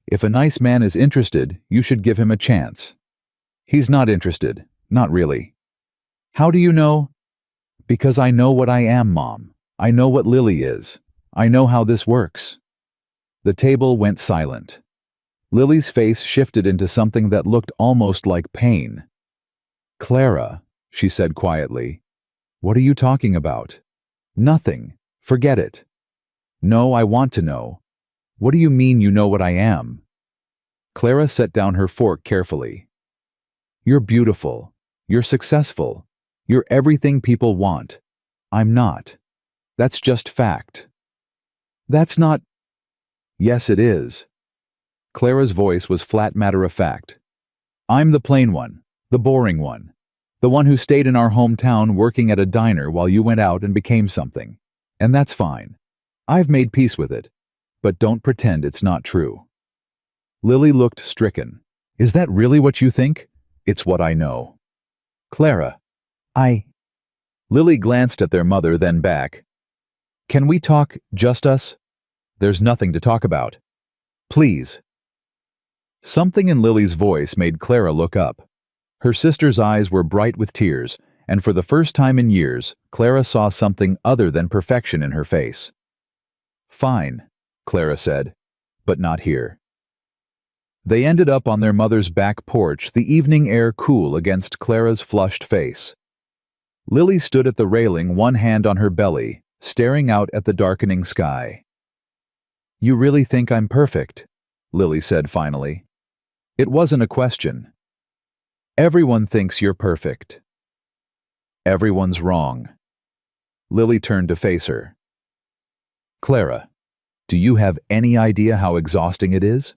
If a nice man is interested, you should give him a chance. He's not interested, not really. How do you know? Because I know what I am, Mom. I know what Lily is. I know how this works. The table went silent. Lily's face shifted into something that looked almost like pain. Clara, she said quietly, what are you talking about? Nothing. Forget it. No, I want to know. What do you mean you know what I am? Clara set down her fork carefully. You're beautiful. You're successful. You're everything people want. I'm not. That's just fact. That's not. Yes, it is. Clara's voice was flat matter-of-fact. I'm the plain one, the boring one, the one who stayed in our hometown working at a diner while you went out and became something. And that's fine. I've made peace with it. But don't pretend it's not true. Lily looked stricken. Is that really what you think? It's what I know. Clara, Lily glanced at their mother, then back. Can we talk, just us? There's nothing to talk about. Please. Something in Lily's voice made Clara look up. Her sister's eyes were bright with tears, and for the first time in years, Clara saw something other than perfection in her face. Fine, Clara said, but not here. They ended up on their mother's back porch, the evening air cool against Clara's flushed face. Lily stood at the railing, one hand on her belly, staring out at the darkening sky. You really think I'm perfect? Lily said finally. It wasn't a question. Everyone thinks you're perfect. Everyone's wrong. Lily turned to face her. Clara, do you have any idea how exhausting it is?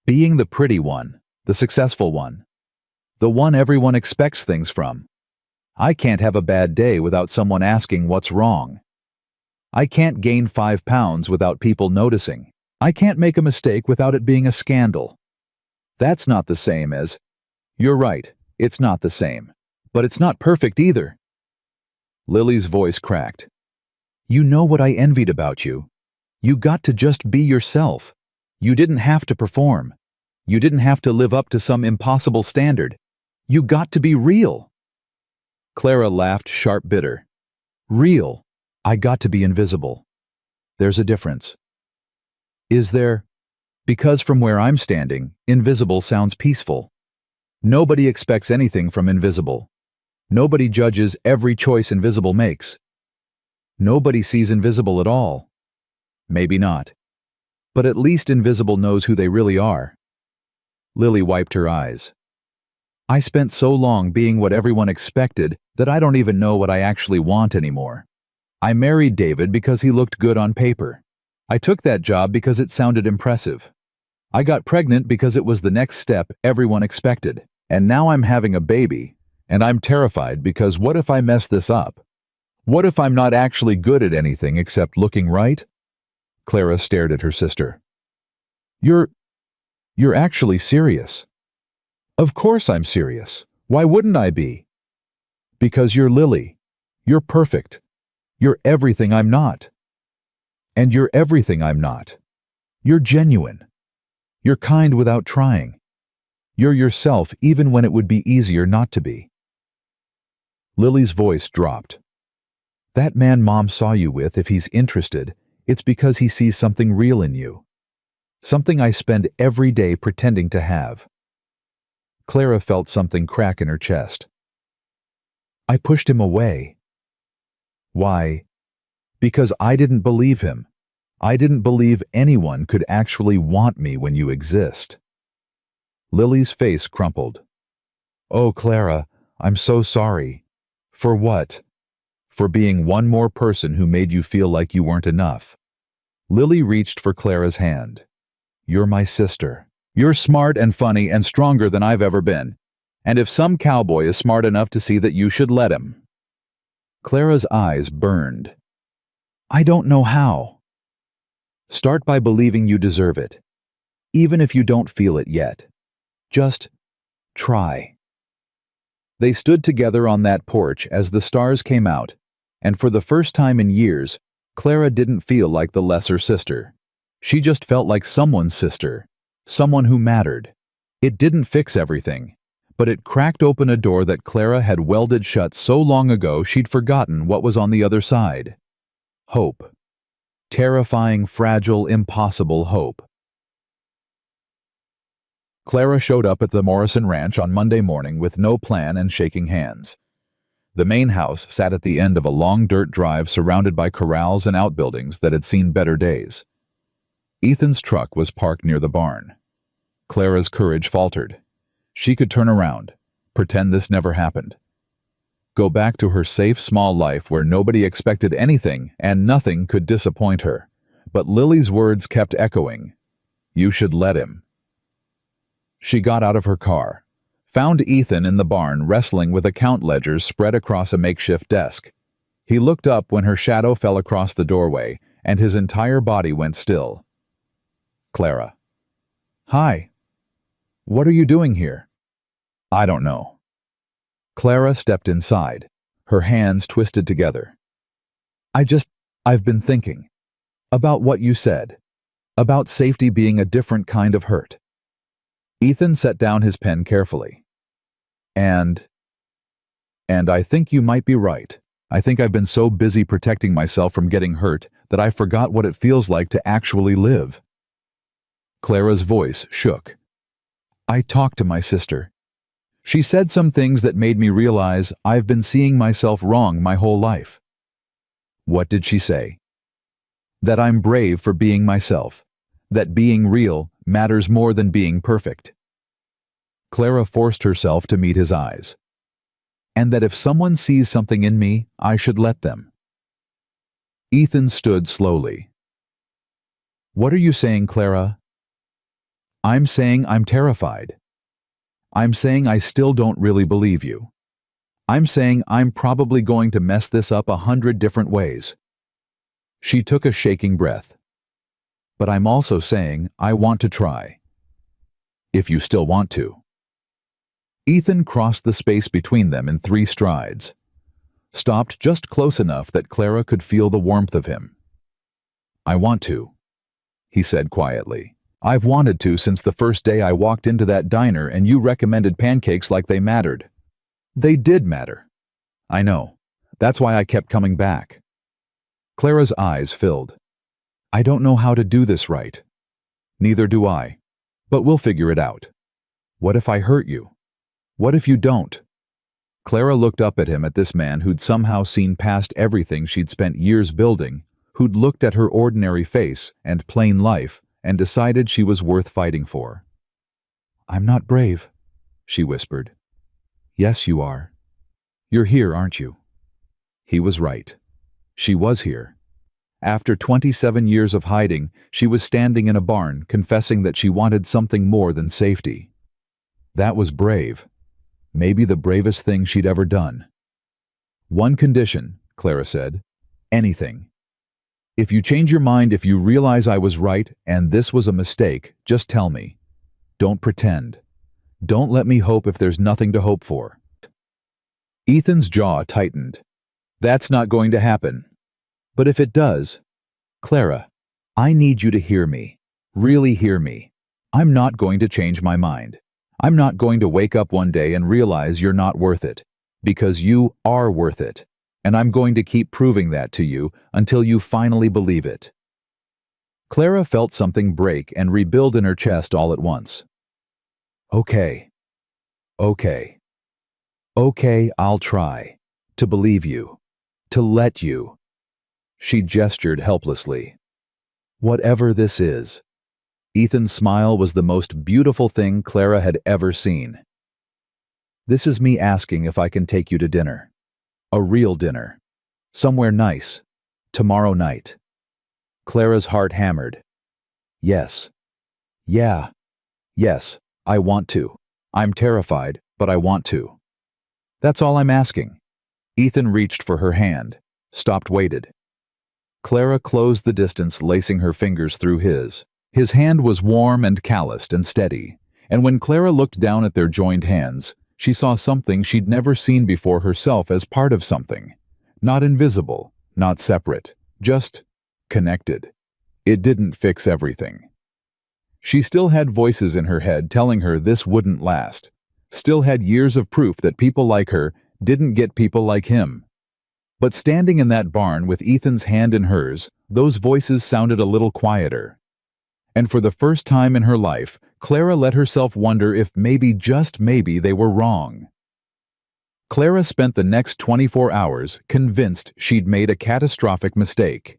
Being the pretty one, the successful one, the one everyone expects things from. I can't have a bad day without someone asking what's wrong. I can't gain 5 pounds without people noticing. I can't make a mistake without it being a scandal. That's not the same as, you're right, it's not the same, but it's not perfect either. Lily's voice cracked. You know what I envied about you. You got to just be yourself. You didn't have to perform. You didn't have to live up to some impossible standard. You got to be real. Clara laughed, sharp, bitter. Real. I got to be invisible. There's a difference. Is there? Because from where I'm standing, invisible sounds peaceful. Nobody expects anything from invisible. Nobody judges every choice invisible makes. Nobody sees invisible at all. Maybe not. But at least invisible knows who they really are. Lily wiped her eyes. I spent so long being what everyone expected that I don't even know what I actually want anymore. I married David because he looked good on paper. I took that job because it sounded impressive. I got pregnant because it was the next step everyone expected. And now I'm having a baby, and I'm terrified because what if I mess this up? What if I'm not actually good at anything except looking right? Clara stared at her sister. You're actually serious. Of course I'm serious. Why wouldn't I be? Because you're Lily. You're perfect. You're everything I'm not. And you're everything I'm not. You're genuine. You're kind without trying. You're yourself even when it would be easier not to be. Lily's voice dropped. That man Mom saw you with, if he's interested, it's because he sees something real in you. Something I spend every day pretending to have. Clara felt something crack in her chest. I pushed him away. Why? Because I didn't believe him. I didn't believe anyone could actually want me when you exist. Lily's face crumpled. Oh, Clara, I'm so sorry. For what? For being one more person who made you feel like you weren't enough. Lily reached for Clara's hand. You're my sister. You're smart and funny and stronger than I've ever been. And if some cowboy is smart enough to see that, you should let him." Clara's eyes burned. "I don't know how." "Start by believing you deserve it. Even if you don't feel it yet. Just try." They stood together on that porch as the stars came out, and for the first time in years, Clara didn't feel like the lesser sister. She just felt like someone's sister, someone who mattered. It didn't fix everything, but it cracked open a door that Clara had welded shut so long ago she'd forgotten what was on the other side. Hope. Terrifying, fragile, impossible hope. Clara showed up at the Morrison Ranch on Monday morning with no plan and shaking hands. The main house sat at the end of a long dirt drive surrounded by corrals and outbuildings that had seen better days. Ethan's truck was parked near the barn. Clara's courage faltered. She could turn around, pretend this never happened. Go back to her safe, small life where nobody expected anything and nothing could disappoint her. But Lily's words kept echoing. You should let him. She got out of her car, found Ethan in the barn wrestling with account ledgers spread across a makeshift desk. He looked up when her shadow fell across the doorway, and his entire body went still. Clara. Hi. What are you doing here? I don't know. Clara stepped inside, her hands twisted together. I've been thinking. About what you said. About safety being a different kind of hurt. Ethan set down his pen carefully. And I think you might be right. I think I've been so busy protecting myself from getting hurt that I forgot what it feels like to actually live. Clara's voice shook. I talked to my sister. She said some things that made me realize I've been seeing myself wrong my whole life. What did she say? That I'm brave for being myself. That being real matters more than being perfect. Clara forced herself to meet his eyes. And that if someone sees something in me, I should let them. Ethan stood slowly. What are you saying, Clara? I'm saying I'm terrified. I'm saying I still don't really believe you. I'm saying I'm probably going to mess this up 100 different ways. She took a shaking breath. But I'm also saying I want to try. If you still want to. Ethan crossed the space between them in 3 strides. Stopped just close enough that Clara could feel the warmth of him. I want to, he said quietly. I've wanted to since the first day I walked into that diner and you recommended pancakes like they mattered. They did matter. I know. That's why I kept coming back. Clara's eyes filled. I don't know how to do this right. Neither do I. But we'll figure it out. What if I hurt you? What if you don't? Clara looked up at him, at this man who'd somehow seen past everything she'd spent years building, who'd looked at her ordinary face and plain life and decided she was worth fighting for. I'm not brave, she whispered. Yes, you are. You're here, aren't you? He was right. She was here. After 27 years of hiding, she was standing in a barn, confessing that she wanted something more than safety. That was brave. Maybe the bravest thing she'd ever done. One condition, Clara said. Anything. If you change your mind, if you realize I was right and this was a mistake, just tell me. Don't pretend. Don't let me hope if there's nothing to hope for. Ethan's jaw tightened. That's not going to happen. But if it does, Clara, I need you to hear me. Really hear me. I'm not going to change my mind. I'm not going to wake up one day and realize you're not worth it. Because you are worth it. And I'm going to keep proving that to you until you finally believe it. Clara felt something break and rebuild in her chest all at once. Okay. Okay. Okay, I'll try. To believe you. To let you. She gestured helplessly. Whatever this is. Ethan's smile was the most beautiful thing Clara had ever seen. This is me asking if I can take you to dinner. A real dinner. Somewhere nice. Tomorrow night. Clara's heart hammered. Yes. Yeah. Yes, I want to. I'm terrified, but I want to. That's all I'm asking. Ethan reached for her hand, stopped, waited. Clara closed the distance, lacing her fingers through his. His hand was warm and calloused and steady, and when Clara looked down at their joined hands, she saw something she'd never seen before herself as part of something. Not invisible, not separate, just connected. It didn't fix everything. She still had voices in her head telling her this wouldn't last. Still had years of proof that people like her didn't get people like him. But standing in that barn with Ethan's hand in hers, those voices sounded a little quieter. And for the first time in her life, Clara let herself wonder if maybe, just maybe, they were wrong. Clara spent the next 24 hours convinced she'd made a catastrophic mistake.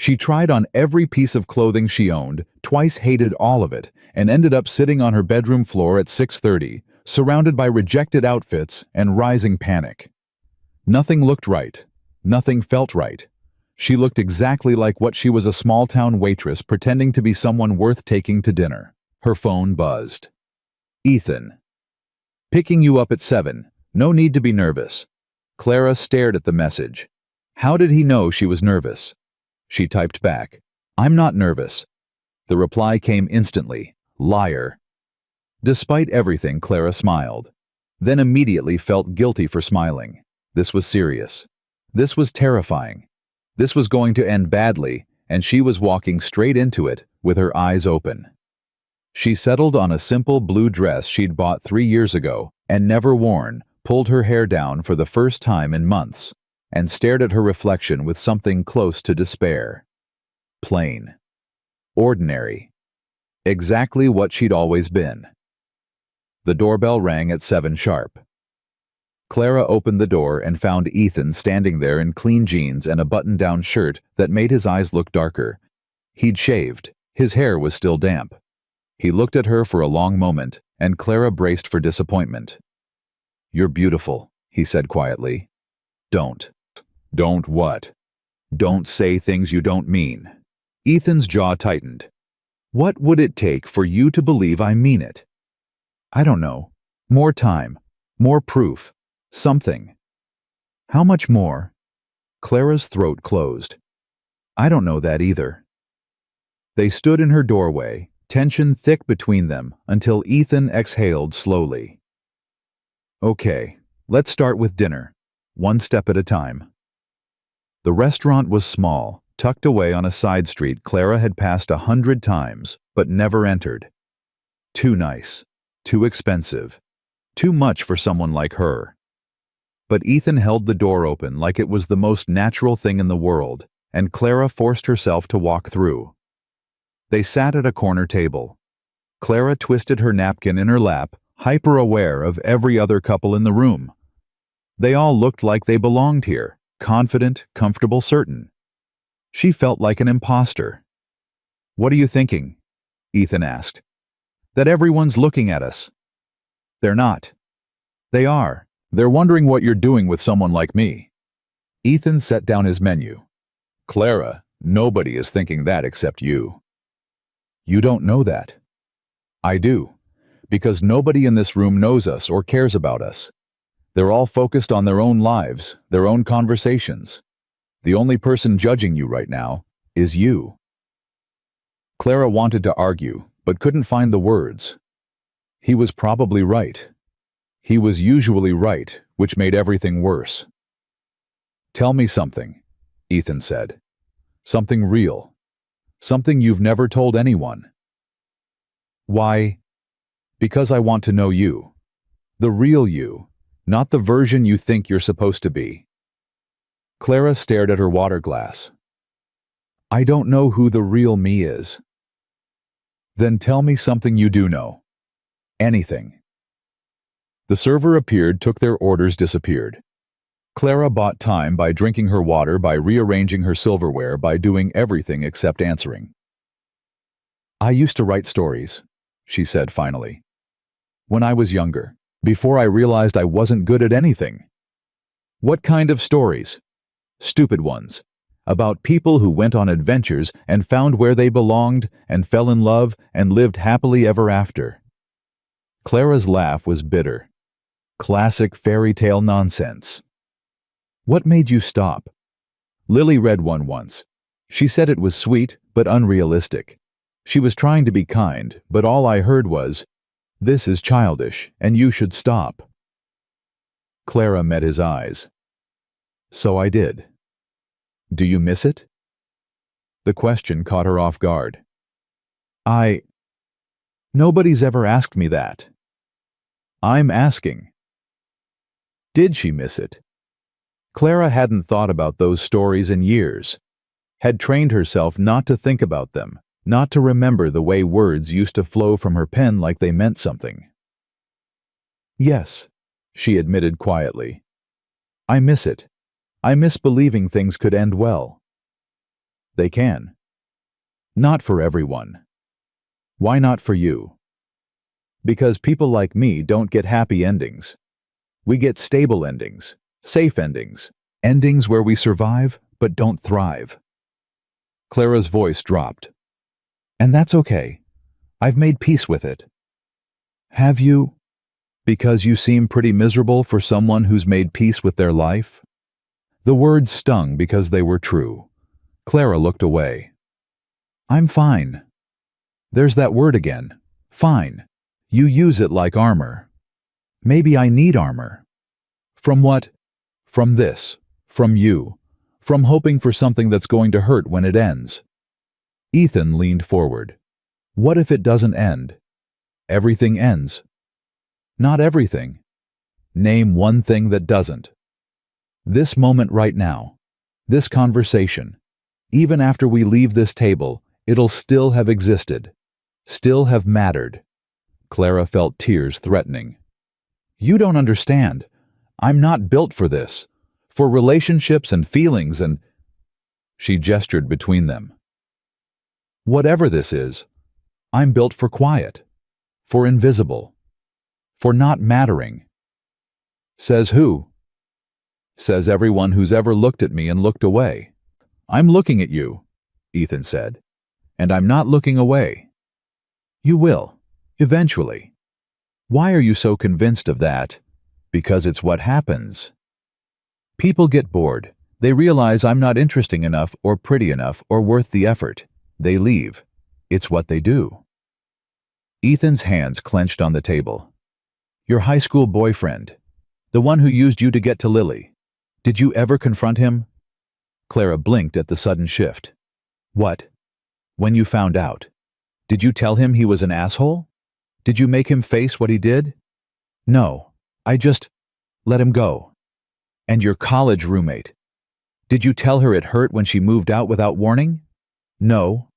She tried on every piece of clothing she owned, twice hated all of it, and ended up sitting on her bedroom floor at 6:30, surrounded by rejected outfits and rising panic. Nothing looked right. Nothing felt right. She looked exactly like what she was, a small-town waitress pretending to be someone worth taking to dinner. Her phone buzzed. Ethan. Picking you up at 7. No need to be nervous. Clara stared at the message. How did he know she was nervous? She typed back, I'm not nervous. The reply came instantly, liar. Despite everything, Clara smiled, then immediately felt guilty for smiling. This was serious. This was terrifying. This was going to end badly, and she was walking straight into it with her eyes open. She settled on a simple blue dress she'd bought 3 years ago and never worn, pulled her hair down for the first time in months, and stared at her reflection with something close to despair. Plain. Ordinary. Exactly what she'd always been. The doorbell rang at 7 sharp. Clara opened the door and found Ethan standing there in clean jeans and a button-down shirt that made his eyes look darker. He'd shaved. His hair was still damp. He looked at her for a long moment, and Clara braced for disappointment. You're beautiful, he said quietly. Don't. Don't what? Don't say things you don't mean. Ethan's jaw tightened. What would it take for you to believe I mean it? I don't know. More time. More proof. Something. How much more? Clara's throat closed. I don't know that either. They stood in her doorway, tension thick between them, until Ethan exhaled slowly. Okay, let's start with dinner. One step at a time. The restaurant was small, tucked away on a side street Clara had passed 100 times, but never entered. Too nice. Too expensive. Too much for someone like her. But Ethan held the door open like it was the most natural thing in the world, and Clara forced herself to walk through. They sat at a corner table. Clara twisted her napkin in her lap, hyper-aware of every other couple in the room. They all looked like they belonged here, confident, comfortable, certain. She felt like an imposter. What are you thinking? Ethan asked. That everyone's looking at us. They're not. They are. They're wondering what you're doing with someone like me. Ethan set down his menu. Clara, nobody is thinking that except you. You don't know that. I do, because nobody in this room knows us or cares about us. They're all focused on their own lives, their own conversations. The only person judging you right now is you. Clara wanted to argue, but couldn't find the words. He was probably right. He was usually right, which made everything worse. Tell me something, Ethan said. Something real. Something you've never told anyone. Why? Because I want to know you. The real you, not the version you think you're supposed to be. Clara stared at her water glass. I don't know who the real me is. Then tell me something you do know. Anything. The server appeared, took their orders, disappeared. Clara bought time by drinking her water, by rearranging her silverware, by doing everything except answering. I used to write stories, she said finally. When I was younger, before I realized I wasn't good at anything. What kind of stories? Stupid ones. about people who went on adventures and found where they belonged and fell in love and lived happily ever after. Clara's laugh was bitter. Classic fairy tale nonsense. What made you stop? Lily read one once. She said it was sweet but unrealistic. She was trying to be kind, but all I heard was, "This is childish, and you should stop." Clara met his eyes. So I did. Do you miss it? The question caught her off guard. Nobody's ever asked me that. I'm asking. Did she miss it? Clara hadn't thought about those stories in years, had trained herself not to think about them, not to remember the way words used to flow from her pen like they meant something. Yes, she admitted quietly. I miss it. I miss believing things could end well. They can. Not for everyone. Why not for you? Because people like me don't get happy endings. We get stable endings, safe endings, endings where we survive but don't thrive. Clara's voice dropped. And that's okay. I've made peace with it. Have you? Because you seem pretty miserable for someone who's made peace with their life? The words stung because they were true. Clara looked away. I'm fine. There's that word again. Fine. You use it like armor. Maybe I need armor. From what? From this. From you. From hoping for something that's going to hurt when it ends. Ethan leaned forward. What if it doesn't end? Everything ends. Not everything. Name one thing that doesn't. This moment right now. This conversation. Even after we leave this table, it'll still have existed. Still have mattered. Clara felt tears threatening. You don't understand. I'm not built for this. For relationships and feelings and... She gestured between them. Whatever this is, I'm built for quiet. For invisible. For not mattering. Says who? Says everyone who's ever looked at me and looked away. I'm looking at you, Ethan said. And I'm not looking away. You will. Eventually. Why are you so convinced of that? Because it's what happens. People get bored. They realize I'm not interesting enough or pretty enough or worth the effort. They leave. It's what they do. Ethan's hands clenched on the table. Your high school boyfriend. The one who used you to get to Lily. Did you ever confront him? Clara blinked at the sudden shift. What? When you found out. Did you tell him he was an asshole? Did you make him face what he did? No. I just let him go. And your college roommate. Did you tell her it hurt when she moved out without warning? No.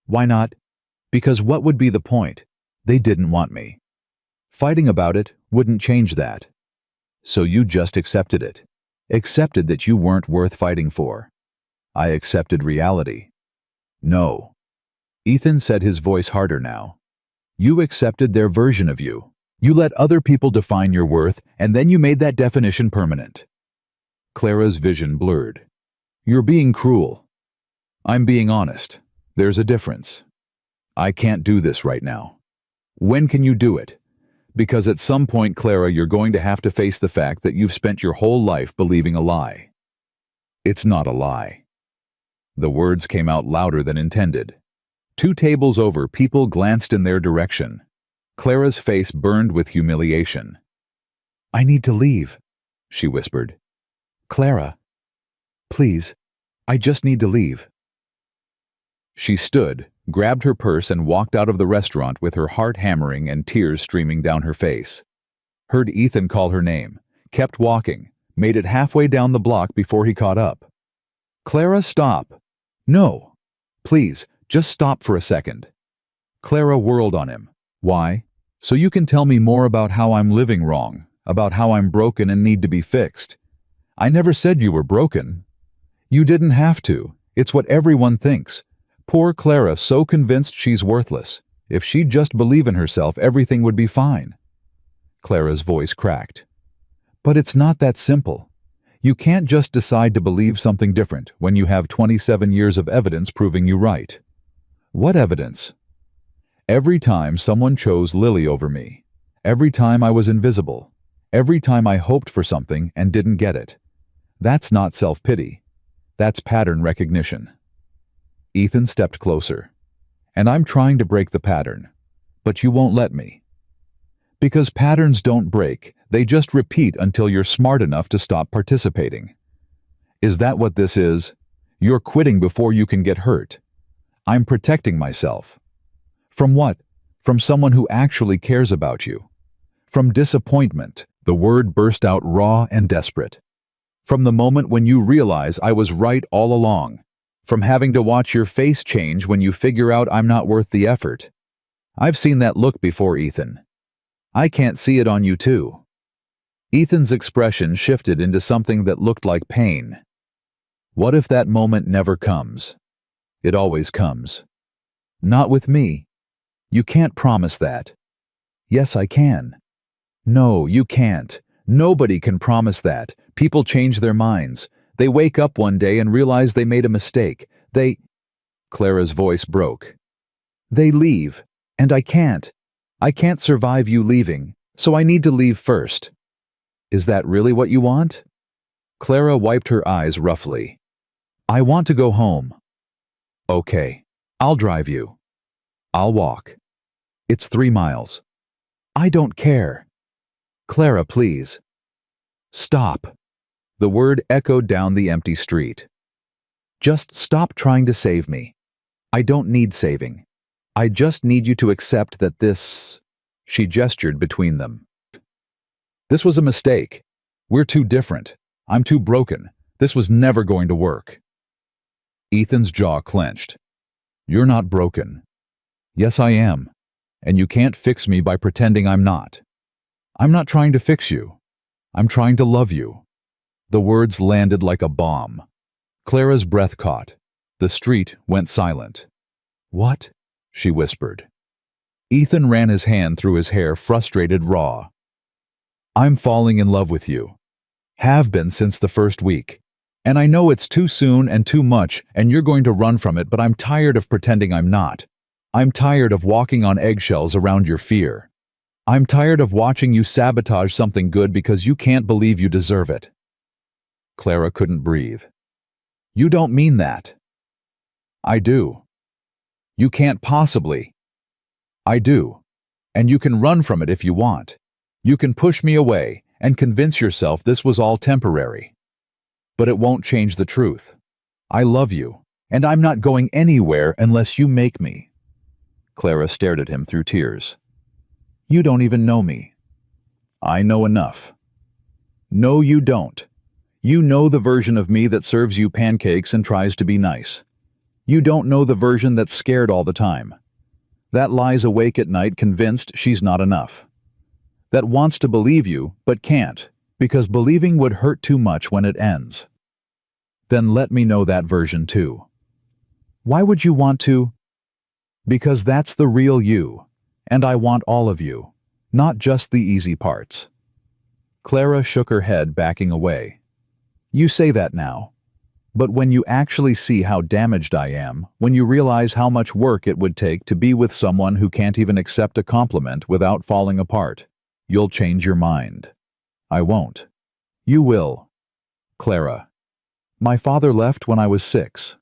Why not? Because what would be the point? They didn't want me. Fighting about it wouldn't change that. So you just accepted it. Accepted that you weren't worth fighting for. I accepted reality. No. Ethan said, his voice harder now. You accepted their version of you. You let other people define your worth, and then you made that definition permanent. Clara's vision blurred. You're being cruel. I'm being honest. There's a difference. I can't do this right now. When can you do it? Because at some point, Clara, you're going to have to face the fact that you've spent your whole life believing a lie. It's not a lie. The words came out louder than intended. 2 tables over, people glanced in their direction. Clara's face burned with humiliation. I need to leave, she whispered. Clara, please, I just need to leave. She stood, grabbed her purse and walked out of the restaurant with her heart hammering and tears streaming down her face. Heard Ethan call her name, kept walking, made it halfway down the block before he caught up. Clara, stop. No. Please, just stop for a second. Clara whirled on him. Why? So you can tell me more about how I'm living wrong, about how I'm broken and need to be fixed. I never said you were broken. You didn't have to. It's what everyone thinks. Poor Clara, so convinced she's worthless. If she'd just believe in herself, everything would be fine. Clara's voice cracked. But it's not that simple. You can't just decide to believe something different when you have 27 years of evidence proving you right. What evidence? Every time someone chose Lily over me. Every time I was invisible. Every time I hoped for something and didn't get it. That's not self-pity. That's pattern recognition. Ethan stepped closer. And I'm trying to break the pattern. But you won't let me. Because patterns don't break, they just repeat until you're smart enough to stop participating. Is that what this is? You're quitting before you can get hurt. I'm protecting myself. From what? From someone who actually cares about you. From disappointment, the word burst out raw and desperate. From the moment when you realize I was right all along. From having to watch your face change when you figure out I'm not worth the effort. I've seen that look before, Ethan. I can't see it on you too. Ethan's expression shifted into something that looked like pain. What if that moment never comes? It always comes. Not with me. You can't promise that. Yes, I can. No, you can't. Nobody can promise that. People change their minds. They wake up one day and realize they made a mistake. Clara's voice broke. They leave, and I can't. I can't survive you leaving, so I need to leave first. Is that really what you want? Clara wiped her eyes roughly. I want to go home. Okay, I'll drive you. I'll walk. It's 3 miles. I don't care. Clara, please. Stop. The word echoed down the empty street. Just stop trying to save me. I don't need saving. I just need you to accept that this... She gestured between them. This was a mistake. We're too different. I'm too broken. This was never going to work. Ethan's jaw clenched. You're not broken. Yes, I am. And you can't fix me by pretending I'm not. I'm not trying to fix you. I'm trying to love you. The words landed like a bomb. Clara's breath caught. The street went silent. What? She whispered. Ethan ran his hand through his hair, frustrated, raw. I'm falling in love with you. Have been since the first week. And I know it's too soon and too much, and you're going to run from it, but I'm tired of pretending I'm not. I'm tired of walking on eggshells around your fear. I'm tired of watching you sabotage something good because you can't believe you deserve it. Clara couldn't breathe. You don't mean that. I do. You can't possibly. I do. And you can run from it if you want. You can push me away and convince yourself this was all temporary. But it won't change the truth. I love you, and I'm not going anywhere unless you make me. Clara stared at him through tears. You don't even know me. I know enough. No, you don't. You know the version of me that serves you pancakes and tries to be nice. You don't know the version that's scared all the time. That lies awake at night convinced she's not enough. That wants to believe you, but can't, because believing would hurt too much when it ends. Then let me know that version too. Why would you want to? Because that's the real you, and I want all of you, not just the easy parts. Clara shook her head, backing away. You say that now. But when you actually see how damaged I am, when you realize how much work it would take to be with someone who can't even accept a compliment without falling apart, you'll change your mind. I won't. You will. Clara. My father left when I was 6,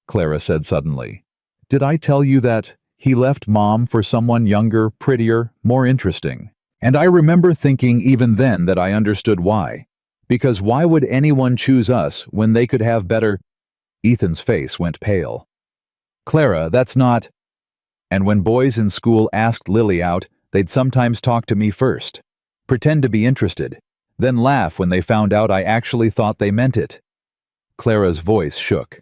Clara said suddenly. Did I tell you that he left Mom for someone younger, prettier, more interesting? And I remember thinking even then that I understood why. Because why would anyone choose us when they could have better... Ethan's face went pale. Clara, that's not... And when boys in school asked Lily out, they'd sometimes talk to me first, pretend to be interested, then laugh when they found out I actually thought they meant it. Clara's voice shook.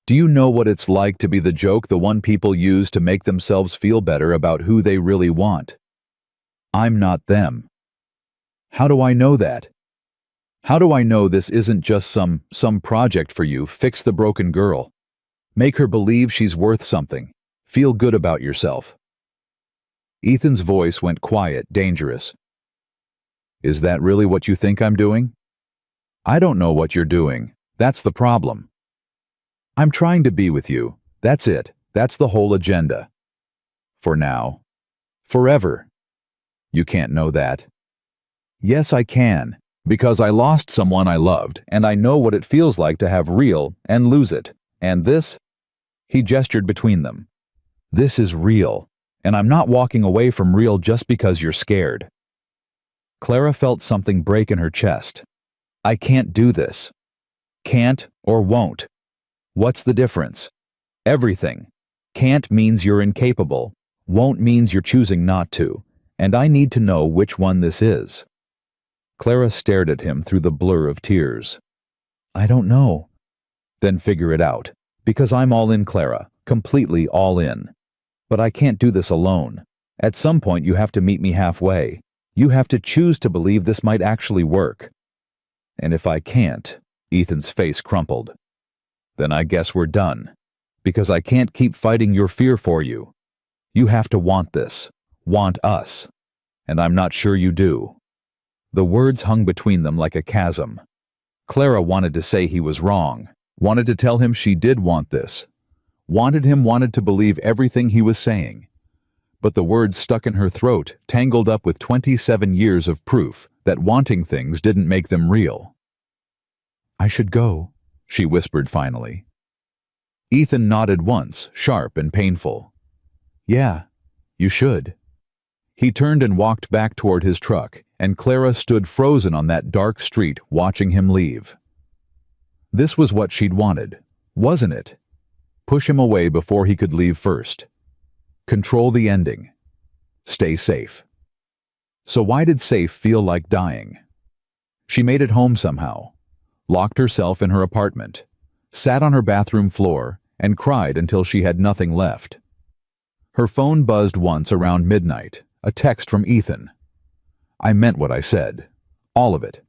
Do you know what it's like to be the joke the one people use to make themselves feel better about who they really want? I'm not them. How do I know that? How do I know this isn't just some project for you? Fix the broken girl. Make her believe she's worth something. Feel good about yourself. Ethan's voice went quiet, dangerous. Is that really what you think I'm doing? I don't know what you're doing. That's the problem. I'm trying to be with you. That's it. That's the whole agenda. For now. Forever. You can't know that. Yes, I can. Because I lost someone I loved, and I know what it feels like to have real and lose it. And this? He gestured between them. This is real. And I'm not walking away from real just because you're scared. Clara felt something break in her chest. I can't do this. Can't or won't. What's the difference? Everything. Can't means you're incapable. Won't means you're choosing not to. And I need to know which one this is. Clara stared at him through the blur of tears. I don't know. Then figure it out. Because I'm all in, Clara. Completely all in. But I can't do this alone. At some point you have to meet me halfway. You have to choose to believe this might actually work. And if I can't, Ethan's face crumpled. Then I guess we're done. Because I can't keep fighting your fear for you. You have to want this. Want us. And I'm not sure you do. The words hung between them like a chasm. Clara wanted to say he was wrong. Wanted to tell him she did want this. Wanted to believe everything he was saying. But the words stuck in her throat, tangled up with 27 years of proof that wanting things didn't make them real. I should go, she whispered finally. Ethan nodded once, sharp and painful. Yeah, you should. He turned and walked back toward his truck, and Clara stood frozen on that dark street watching him leave. This was what she'd wanted, wasn't it? Push him away before he could leave first. Control the ending. Stay safe. So why did safe feel like dying? She made it home somehow, locked herself in her apartment, sat on her bathroom floor, and cried until she had nothing left. Her phone buzzed once around midnight, a text from Ethan. I meant what I said. All of it.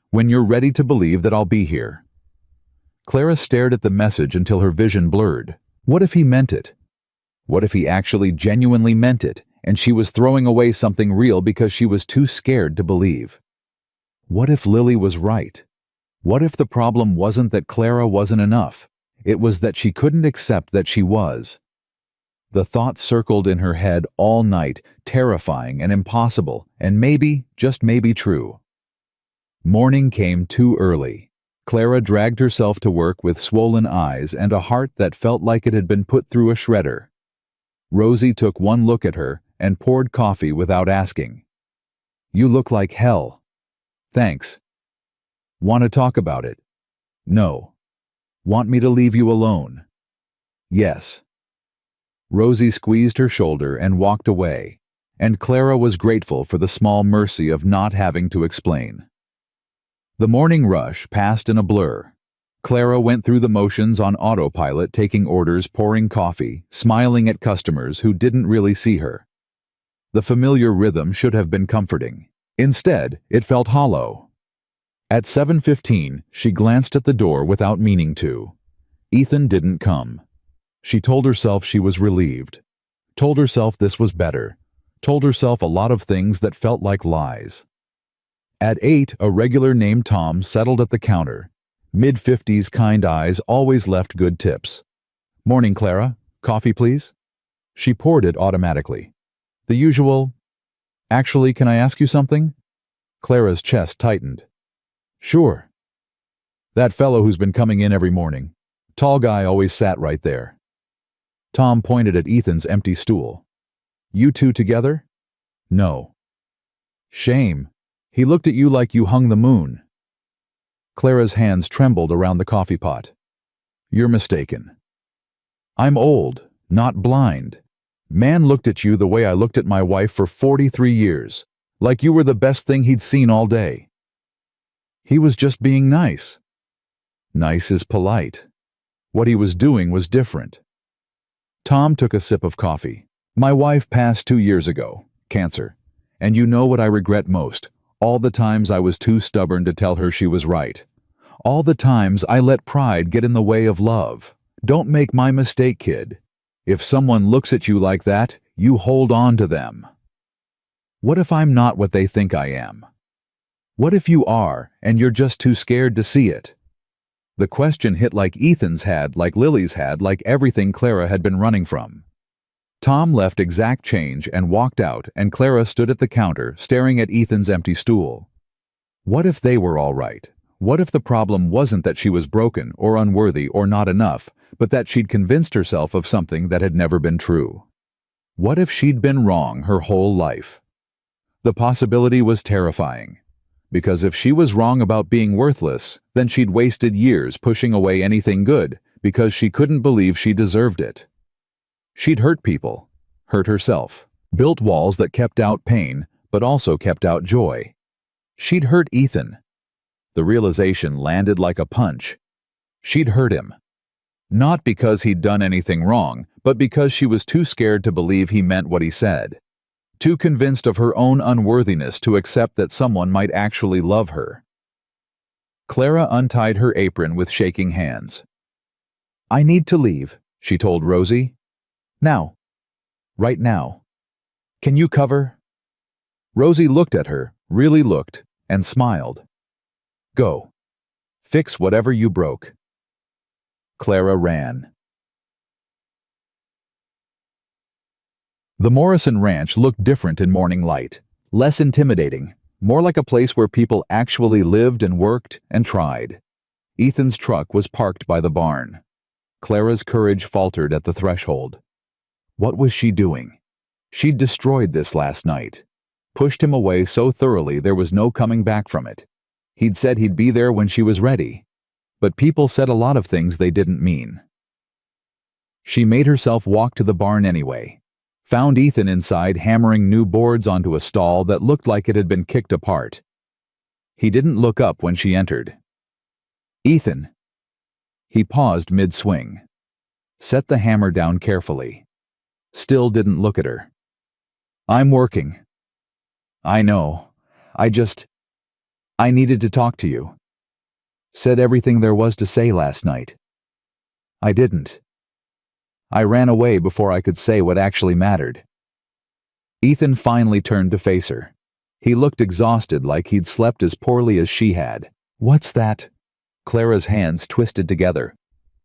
When you're ready to believe that I'll be here. Clara stared at the message until her vision blurred. What if he meant it? What if he actually genuinely meant it, and she was throwing away something real because she was too scared to believe? What if Lily was right? What if the problem wasn't that Clara wasn't enough? It was that she couldn't accept that she was. The thought circled in her head all night, terrifying and impossible, and maybe, just maybe true. Morning came too early. Clara dragged herself to work with swollen eyes and a heart that felt like it had been put through a shredder. Rosie took one look at her and poured coffee without asking. You look like hell. Thanks. Want to talk about it? No. Want me to leave you alone? Yes. Rosie squeezed her shoulder and walked away, and Clara was grateful for the small mercy of not having to explain. The morning rush passed in a blur. Clara went through the motions on autopilot, taking orders, pouring coffee, smiling at customers who didn't really see her. The familiar rhythm should have been comforting. Instead, it felt hollow. At 7:15, she glanced at the door without meaning to. Ethan didn't come. She told herself she was relieved. Told herself this was better. Told herself a lot of things that felt like lies. At 8, a regular named Tom settled at the counter. Mid-50s kind eyes always left good tips. Morning, Clara. Coffee, please? She poured it automatically. The usual, actually, can I ask you something? Clara's chest tightened. Sure. That fellow who's been coming in every morning. Tall guy always sat right there. Tom pointed at Ethan's empty stool. You two together? No. Shame. He looked at you like you hung the moon. Clara's hands trembled around the coffee pot. You're mistaken. I'm old, not blind. Man looked at you the way I looked at my wife for 43 years, like you were the best thing he'd seen all day. He was just being nice. Nice is polite. What he was doing was different. Tom took a sip of coffee. My wife passed 2 years ago, cancer. And you know what I regret most? All the times I was too stubborn to tell her she was right. All the times I let pride get in the way of love. Don't make my mistake, kid. If someone looks at you like that, you hold on to them. What if I'm not what they think I am? What if you are, and you're just too scared to see it? The question hit like Ethan's had, like Lily's had, like everything Clara had been running from. Tom left exact change and walked out, and Clara stood at the counter, staring at Ethan's empty stool. What if they were all right? What if the problem wasn't that she was broken, or unworthy, or not enough, but that she'd convinced herself of something that had never been true? What if she'd been wrong her whole life? The possibility was terrifying. Because if she was wrong about being worthless, then she'd wasted years pushing away anything good, because she couldn't believe she deserved it. She'd hurt people, hurt herself, built walls that kept out pain, but also kept out joy. She'd hurt Ethan. The realization landed like a punch. She'd hurt him. Not because he'd done anything wrong, but because she was too scared to believe he meant what he said. Too convinced of her own unworthiness to accept that someone might actually love her. Clara untied her apron with shaking hands. "I need to leave," she told Rosie. "Now. Right now. Can you cover?" Rosie looked at her, really looked, and smiled. "Go. Fix whatever you broke." Clara ran. The Morrison Ranch looked different in morning light, less intimidating, more like a place where people actually lived and worked and tried. Ethan's truck was parked by the barn. Clara's courage faltered at the threshold. What was she doing? She'd destroyed this last night, pushed him away so thoroughly there was no coming back from it. He'd said he'd be there when she was ready, but people said a lot of things they didn't mean. She made herself walk to the barn anyway, found Ethan inside hammering new boards onto a stall that looked like it had been kicked apart. He didn't look up when she entered. "Ethan." He paused mid-swing, set the hammer down carefully. Still didn't look at her. "I'm working." "I know. I needed to talk to you. Said everything there was to say last night." "I didn't. I ran away before I could say what actually mattered." Ethan finally turned to face her. He looked exhausted, like he'd slept as poorly as she had. "What's that?" Clara's hands twisted together.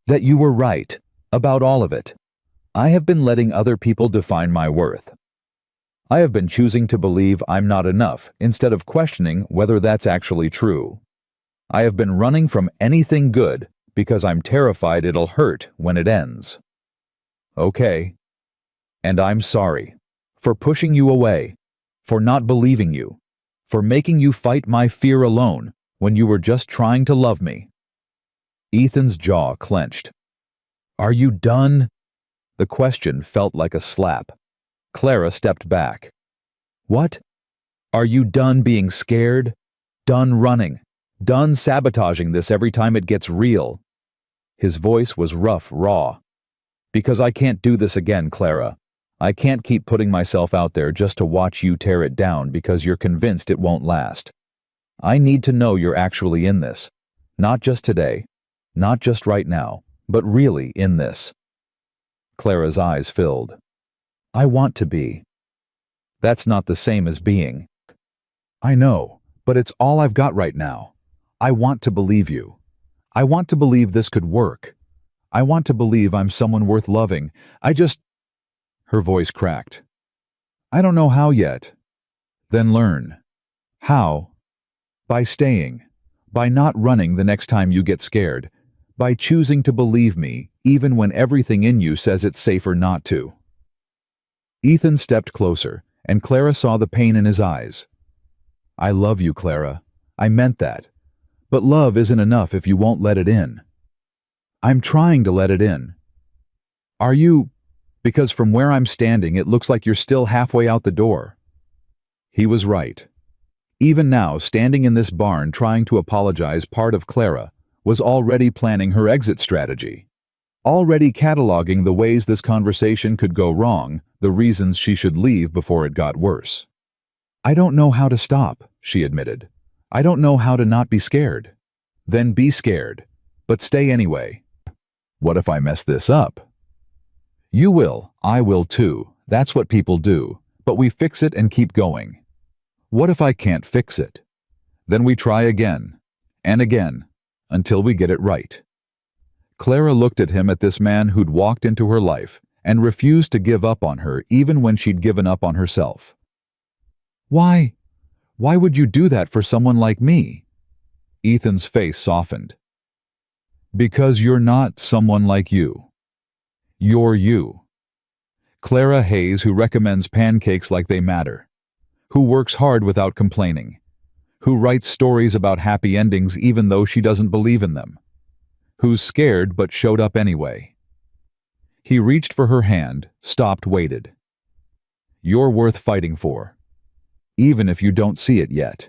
"That you were right. About all of it. I have been letting other people define my worth. I have been choosing to believe I'm not enough instead of questioning whether that's actually true. I have been running from anything good because I'm terrified it'll hurt when it ends. Okay. And I'm sorry. For pushing you away. For not believing you. For making you fight my fear alone when you were just trying to love me." Ethan's jaw clenched. "Are you done?" The question felt like a slap. Clara stepped back. "What? Are you done being scared? Done running? Done sabotaging this every time it gets real?" His voice was rough, raw. "Because I can't do this again, Clara. I can't keep putting myself out there just to watch you tear it down because you're convinced it won't last. I need to know you're actually in this. Not just today, not just right now, but really in this." Clara's eyes filled. "I want to be." "That's not the same as being." "I know, but it's all I've got right now. I want to believe you. I want to believe this could work. I want to believe I'm someone worth loving. Her voice cracked. "I don't know how yet." "Then learn." "How?" "By staying. By not running the next time you get scared. By choosing to believe me, even when everything in you says it's safer not to." Ethan stepped closer, and Clara saw the pain in his eyes. "I love you, Clara. I meant that. But love isn't enough if you won't let it in." "I'm trying to let it in." "Are you? Because from where I'm standing, it looks like you're still halfway out the door." He was right. Even now, standing in this barn trying to apologize, part of Clara was already planning her exit strategy. Already cataloging the ways this conversation could go wrong, the reasons she should leave before it got worse. "I don't know how to stop," she admitted. "I don't know how to not be scared." "Then be scared. But stay anyway." "What if I mess this up?" "You will. I will too. That's what people do. But we fix it and keep going." "What if I can't fix it?" Then we try again, and again, until we get it right. Clara looked at him, at this man who'd walked into her life and refused to give up on her even when she'd given up on herself. Why? Why would you do that for someone like me? Ethan's face softened. Because you're not someone like you. You're you. Clara Hayes, who recommends pancakes like they matter, who works hard without complaining, who writes stories about happy endings even though she doesn't believe in them, who's scared but showed up anyway. He reached for her hand, stopped, waited. You're worth fighting for, even if you don't see it yet.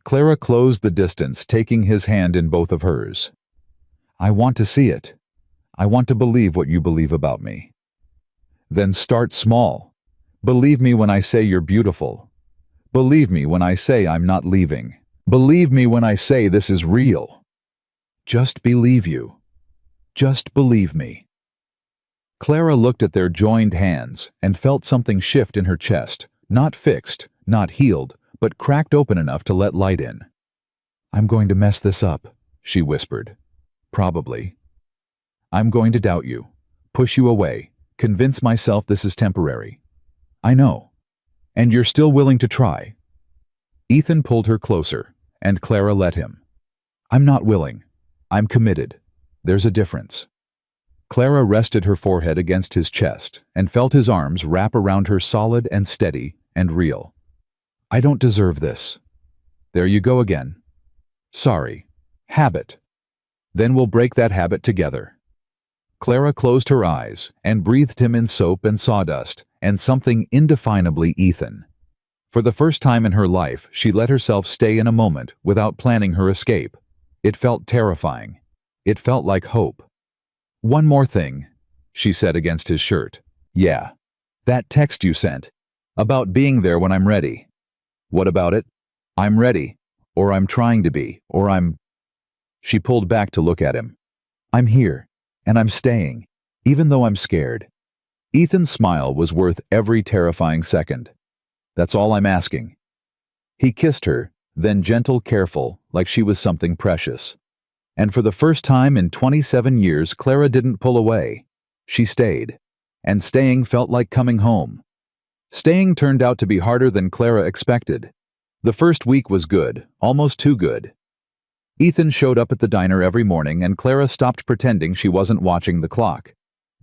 Clara closed the distance, taking his hand in both of hers. I want to see it. I want to believe what you believe about me. Then start small. Believe me when I say you're beautiful. Believe me when I say I'm not leaving. Believe me when I say this is real. Just believe you. Just believe me. Clara looked at their joined hands and felt something shift in her chest, not fixed, not healed, but cracked open enough to let light in. I'm going to mess this up, she whispered. Probably. I'm going to doubt you, push you away, convince myself this is temporary. I know. And you're still willing to try. Ethan pulled her closer, and Clara let him. I'm not willing. I'm committed. There's a difference. Clara rested her forehead against his chest and felt his arms wrap around her, solid and steady and real. I don't deserve this. There you go again. Sorry. Habit. Then we'll break that habit together. Clara closed her eyes and breathed him in soap and sawdust and something indefinably Ethan. For the first time in her life, she let herself stay in a moment without planning her escape. It felt terrifying. It felt like hope. One more thing, she said against his shirt. Yeah. That text you sent. About being there when I'm ready. What about it? I'm ready. Or I'm trying to be. Or I'm... She pulled back to look at him. I'm here. And I'm staying. Even though I'm scared. Ethan's smile was worth every terrifying second. That's all I'm asking. He kissed her, then gentle, careful, like she was something precious. And for the first time in 27 years, Clara didn't pull away. She stayed. And staying felt like coming home. Staying turned out to be harder than Clara expected. The first week was good, almost too good. Ethan showed up at the diner every morning, and Clara stopped pretending she wasn't watching the clock.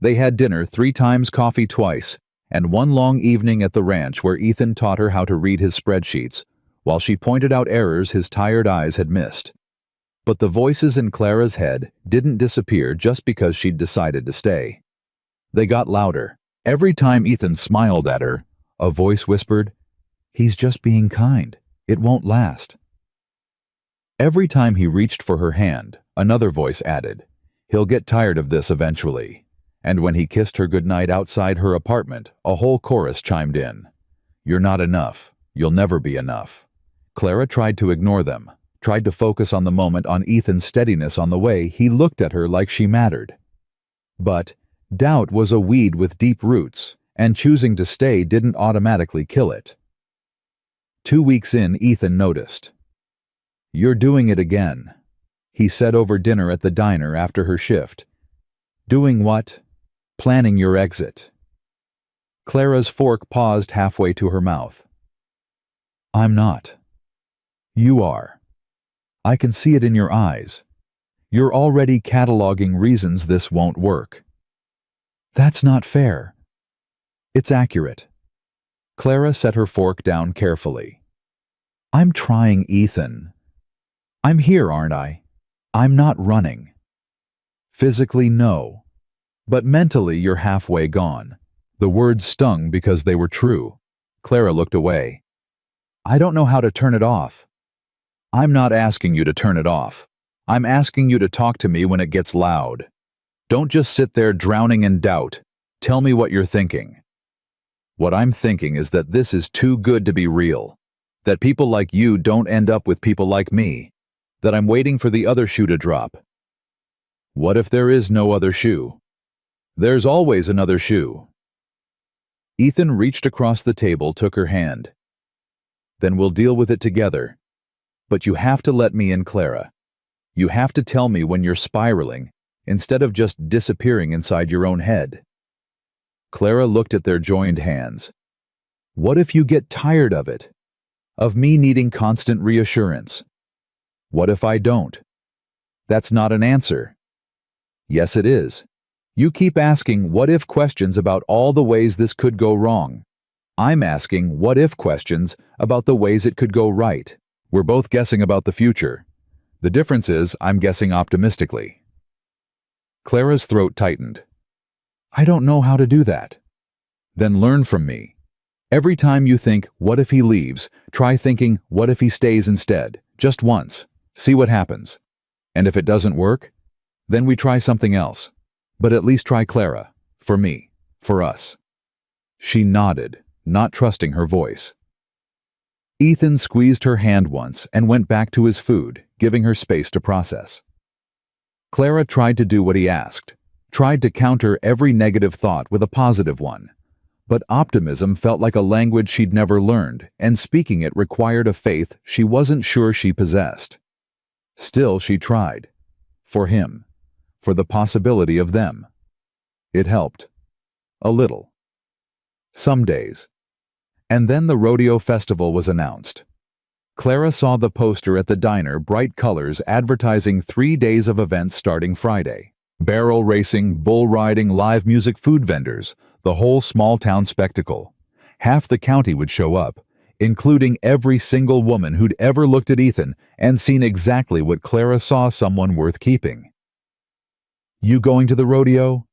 They had dinner 3 times, coffee twice, and one long evening at the ranch where Ethan taught her how to read his spreadsheets, while she pointed out errors his tired eyes had missed. But the voices in Clara's head didn't disappear just because she'd decided to stay. They got louder. Every time Ethan smiled at her, a voice whispered, "He's just being kind. It won't last." Every time he reached for her hand, another voice added, "He'll get tired of this eventually." And when he kissed her goodnight outside her apartment, a whole chorus chimed in. "You're not enough. You'll never be enough." Clara tried to ignore them, tried to focus on the moment, on Ethan's steadiness, on the way he looked at her like she mattered. But doubt was a weed with deep roots, and choosing to stay didn't automatically kill it. 2 weeks in, Ethan noticed. "You're doing it again," he said over dinner at the diner after her shift. "Doing what? Planning your exit." Clara's fork paused halfway to her mouth. "I'm not. You are. I can see it in your eyes. You're already cataloging reasons this won't work." "That's not fair." "It's accurate." Clara set her fork down carefully. "I'm trying, Ethan. I'm here, aren't I? I'm not running. Physically, no. But mentally, you're halfway gone." The words stung because they were true. Clara looked away. "I don't know how to turn it off." "I'm not asking you to turn it off. I'm asking you to talk to me when it gets loud. Don't just sit there drowning in doubt. Tell me what you're thinking." "What I'm thinking is that this is too good to be real. That people like you don't end up with people like me. That I'm waiting for the other shoe to drop." "What if there is no other shoe?" "There's always another shoe." Ethan reached across the table, took her hand. "Then we'll deal with it together. But you have to let me in, Clara. You have to tell me when you're spiraling, instead of just disappearing inside your own head. Clara looked at their joined hands. What if you get tired of it? Of me needing constant reassurance? What if I don't? That's not an answer. Yes, it is. You keep asking what-if questions about all the ways this could go wrong. I'm asking what-if questions about the ways it could go right. We're both guessing about the future. The difference is I'm guessing optimistically. Clara's throat tightened. I don't know how to do that. Then learn from me. Every time you think, what if he leaves, try thinking, what if he stays instead? Just once. See what happens. And if it doesn't work, then we try something else. But at least try Clara. For me. For us. She nodded, not trusting her voice. Ethan squeezed her hand once and went back to his food, giving her space to process. Clara tried to do what he asked, tried to counter every negative thought with a positive one. But optimism felt like a language she'd never learned, and speaking it required a faith she wasn't sure she possessed. Still, she tried. For him. For the possibility of them. It helped. A little. Some days. And then the rodeo festival was announced. Clara saw the poster at the diner, bright colors advertising 3 days of events starting Friday. Barrel racing, bull riding, live music, food vendors, the whole small-town spectacle. Half the county would show up, including every single woman who'd ever looked at Ethan and seen exactly what Clara saw someone worth keeping. You going to the rodeo?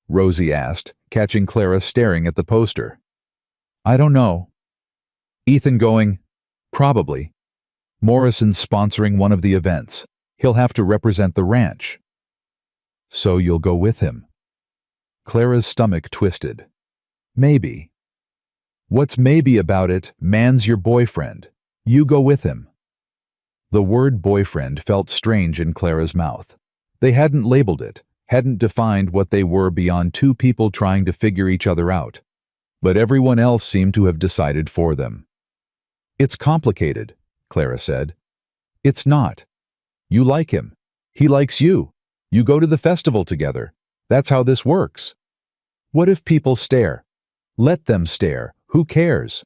Rosie asked, catching Clara staring at the poster. I don't know. Ethan going? Probably. Morrison's sponsoring one of the events. He'll have to represent the ranch. So you'll go with him? Clara's stomach twisted. Maybe. What's maybe about it? Man's your boyfriend. You go with him. The word boyfriend felt strange in Clara's mouth. They hadn't labeled it, hadn't defined what they were beyond two people trying to figure each other out. But everyone else seemed to have decided for them. It's complicated, Clara said. It's not. You like him. He likes you. You go to the festival together. That's how this works. What if people stare? Let them stare. Who cares?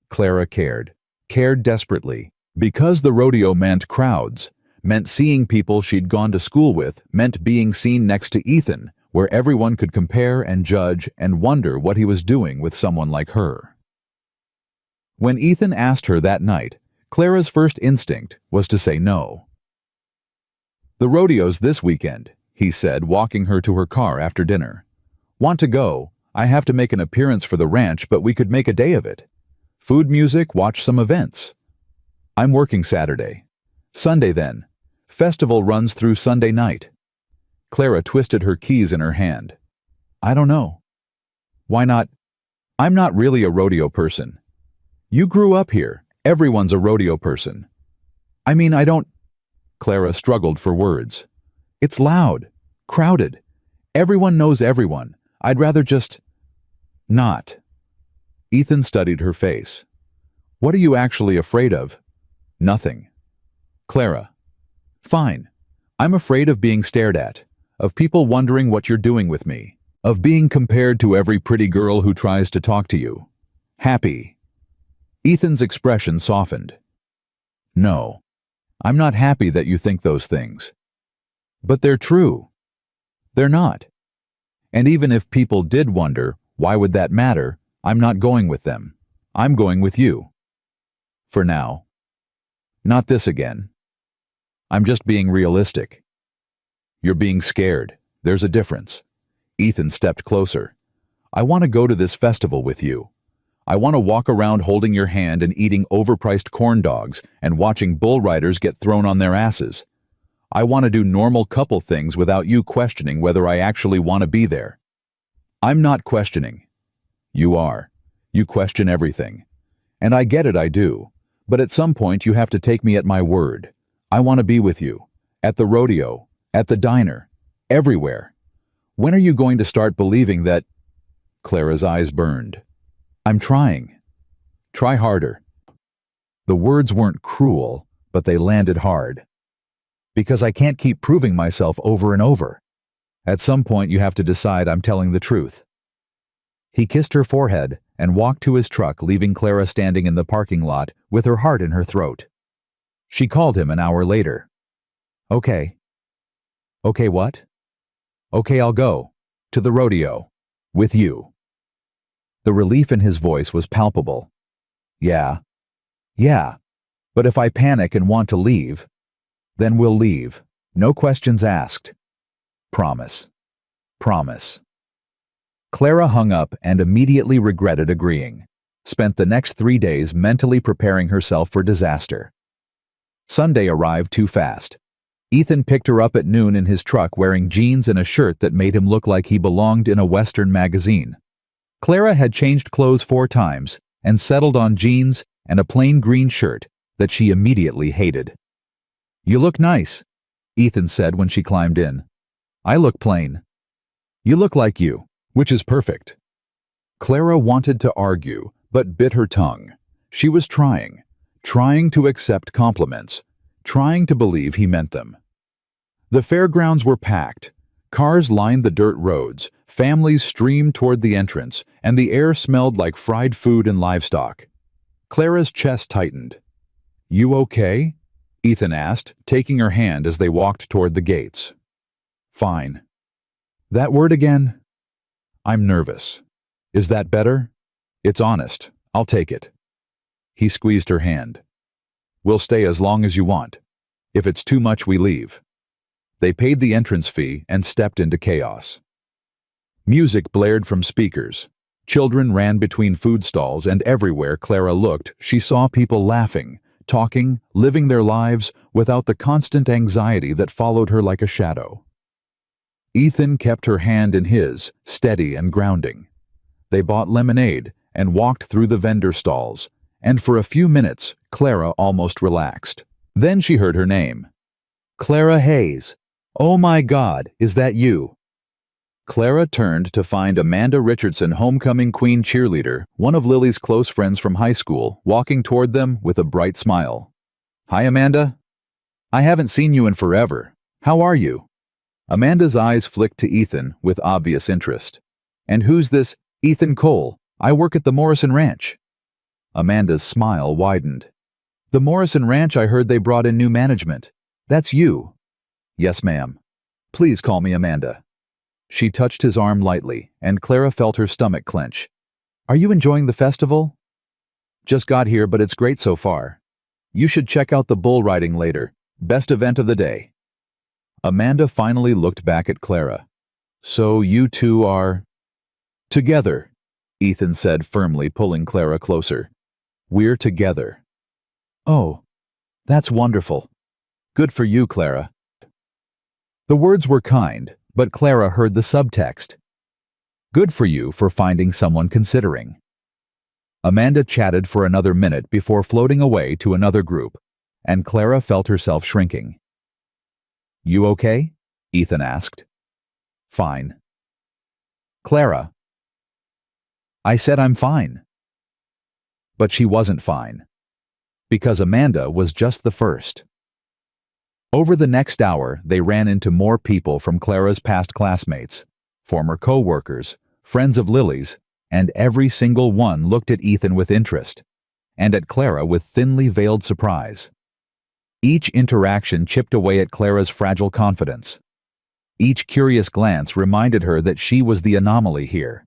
Clara cared. Cared desperately. Because the rodeo meant crowds, meant seeing people she'd gone to school with, meant being seen next to Ethan, where everyone could compare and judge and wonder what he was doing with someone like her. When Ethan asked her that night, Clara's first instinct was to say no. The rodeo's this weekend, he said, walking her to her car after dinner. Want to go? I have to make an appearance for the ranch, but we could make a day of it. Food, music, watch some events. I'm working Saturday. Sunday then. Festival runs through Sunday night. Clara twisted her keys in her hand. I don't know. Why not? I'm not really a rodeo person. You grew up here. Everyone's a rodeo person. I mean, I don't... Clara struggled for words. It's loud. Crowded. Everyone knows everyone. I'd rather just... not. Ethan studied her face. What are you actually afraid of? Nothing. Clara. Fine. I'm afraid of being stared at. Of people wondering what you're doing with me. Of being compared to every pretty girl who tries to talk to you. Happy. Ethan's expression softened. No. I'm not happy that you think those things. But they're true. They're not. And even if people did wonder, why would that matter? I'm not going with them. I'm going with you. For now. Not this again. I'm just being realistic. You're being scared. There's a difference. Ethan stepped closer. I want to go to this festival with you. I want to walk around holding your hand and eating overpriced corn dogs and watching bull riders get thrown on their asses. I want to do normal couple things without you questioning whether I actually want to be there. I'm not questioning. You are. You question everything. And I get it, I do. But at some point you have to take me at my word. I want to be with you. At the rodeo. At the diner. Everywhere. When are you going to start believing that... Clara's eyes burned. I'm trying. Try harder. The words weren't cruel, but they landed hard. Because I can't keep proving myself over and over. At some point you have to decide I'm telling the truth. He kissed her forehead and walked to his truck, leaving Clara standing in the parking lot with her heart in her throat. She called him an hour later. Okay. Okay, what? Okay, I'll go. To the rodeo. With you. The relief in his voice was palpable. Yeah. Yeah. But if I panic and want to leave, then we'll leave. No questions asked. Promise. Promise. Clara hung up and immediately regretted agreeing. Spent the next 3 days mentally preparing herself for disaster. Sunday arrived too fast. Ethan picked her up at noon in his truck wearing jeans and a shirt that made him look like he belonged in a Western magazine. Clara had changed clothes 4 times and settled on jeans and a plain green shirt that she immediately hated. You look nice, Ethan said when she climbed in. I look plain. You look like you, which is perfect. Clara wanted to argue, but bit her tongue. She was trying to accept compliments, trying to believe he meant them. The fairgrounds were packed. Cars lined the dirt roads, families streamed toward the entrance, and the air smelled like fried food and livestock. Clara's chest tightened. You okay? Ethan asked, taking her hand as they walked toward the gates. Fine. That word again? I'm nervous. Is that better? It's honest. I'll take it. He squeezed her hand. We'll stay as long as you want. If it's too much, we leave. They paid the entrance fee and stepped into chaos. Music blared from speakers. Children ran between food stalls, and everywhere Clara looked, she saw people laughing, talking, living their lives without the constant anxiety that followed her like a shadow. Ethan kept her hand in his, steady and grounding. They bought lemonade and walked through the vendor stalls, and for a few minutes, Clara almost relaxed. Then she heard her name. Clara Hayes. Oh my God, is that you? Clara turned to find Amanda Richardson, homecoming queen cheerleader, one of Lily's close friends from high school, walking toward them with a bright smile. Hi, Amanda. I haven't seen you in forever. How are you? Amanda's eyes flicked to Ethan with obvious interest. And who's this Ethan Cole? I work at the Morrison Ranch. Amanda's smile widened. The Morrison Ranch, I heard they brought in new management. That's you. Yes, ma'am. Please call me Amanda. She touched his arm lightly, and Clara felt her stomach clench. Are you enjoying the festival? Just got here, but it's great so far. You should check out the bull riding later. Best event of the day. Amanda finally looked back at Clara. So you two are... Together, Ethan said firmly, pulling Clara closer. We're together. Oh, that's wonderful. Good for you, Clara. The words were kind, but Clara heard the subtext. Good for you for finding someone considering. Amanda chatted for another minute before floating away to another group, and Clara felt herself shrinking. You okay? Ethan asked. Fine. Clara. I said I'm fine. But she wasn't fine. Because Amanda was just the first. Over the next hour, they ran into more people from Clara's past classmates, former co-workers, friends of Lily's, and every single one looked at Ethan with interest, and at Clara with thinly veiled surprise. Each interaction chipped away at Clara's fragile confidence. Each curious glance reminded her that she was the anomaly here,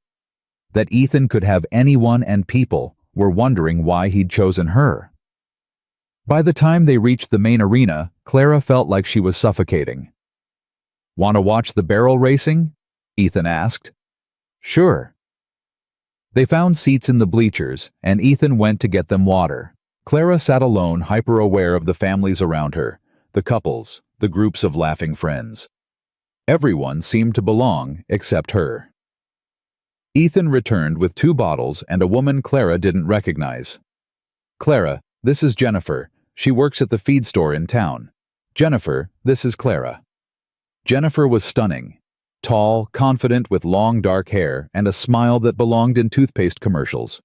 that Ethan could have anyone and people were wondering why he'd chosen her. By the time they reached the main arena, Clara felt like she was suffocating. Want to watch the barrel racing? Ethan asked. Sure. They found seats in the bleachers, and Ethan went to get them water. Clara sat alone, hyper-aware of the families around her, the couples, the groups of laughing friends. Everyone seemed to belong except her. Ethan returned with 2 bottles and a woman Clara didn't recognize. Clara, this is Jennifer. She works at the feed store in town. Jennifer, this is Clara. Jennifer was stunning. Tall, confident with long dark hair and a smile that belonged in toothpaste commercials.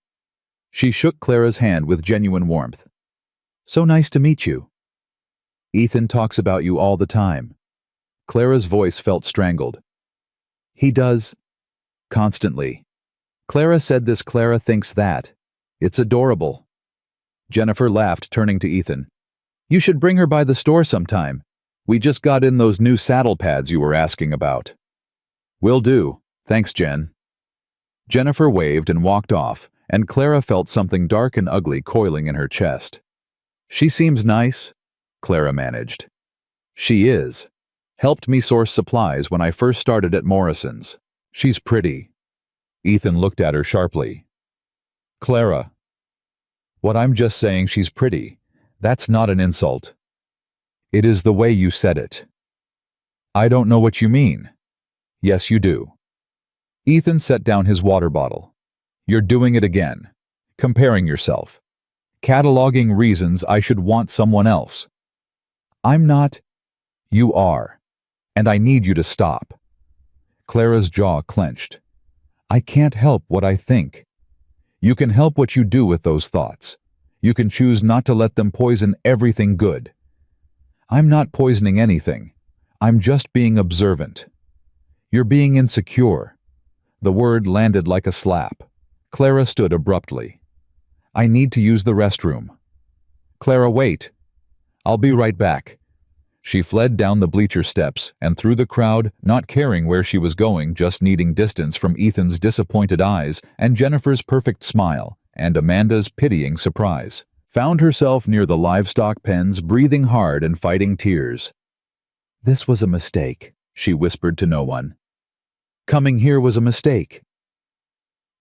She shook Clara's hand with genuine warmth. So nice to meet you. Ethan talks about you all the time. Clara's voice felt strangled. He does. Constantly. Clara said this. Clara thinks that. It's adorable. Jennifer laughed, turning to Ethan. You should bring her by the store sometime. We just got in those new saddle pads you were asking about. Will do. Thanks, Jen. Jennifer waved and walked off, and Clara felt something dark and ugly coiling in her chest. She seems nice, Clara managed. She is. Helped me source supplies when I first started at Morrison's. She's pretty. Ethan looked at her sharply. Clara. What I'm just saying, she's pretty. That's not an insult. It is the way you said it. I don't know what you mean. Yes, you do. Ethan set down his water bottle. You're doing it again. Comparing yourself. Cataloging reasons I should want someone else. I'm not. You are. And I need you to stop. Clara's jaw clenched. I can't help what I think. You can help what you do with those thoughts. You can choose not to let them poison everything good. I'm not poisoning anything. I'm just being observant. You're being insecure. The word landed like a slap. Clara stood abruptly. I need to use the restroom. Clara, wait. I'll be right back. She fled down the bleacher steps and through the crowd, not caring where she was going, just needing distance from Ethan's disappointed eyes and Jennifer's perfect smile and Amanda's pitying surprise. Found herself near the livestock pens, breathing hard and fighting tears. This was a mistake, she whispered to no one. Coming here was a mistake.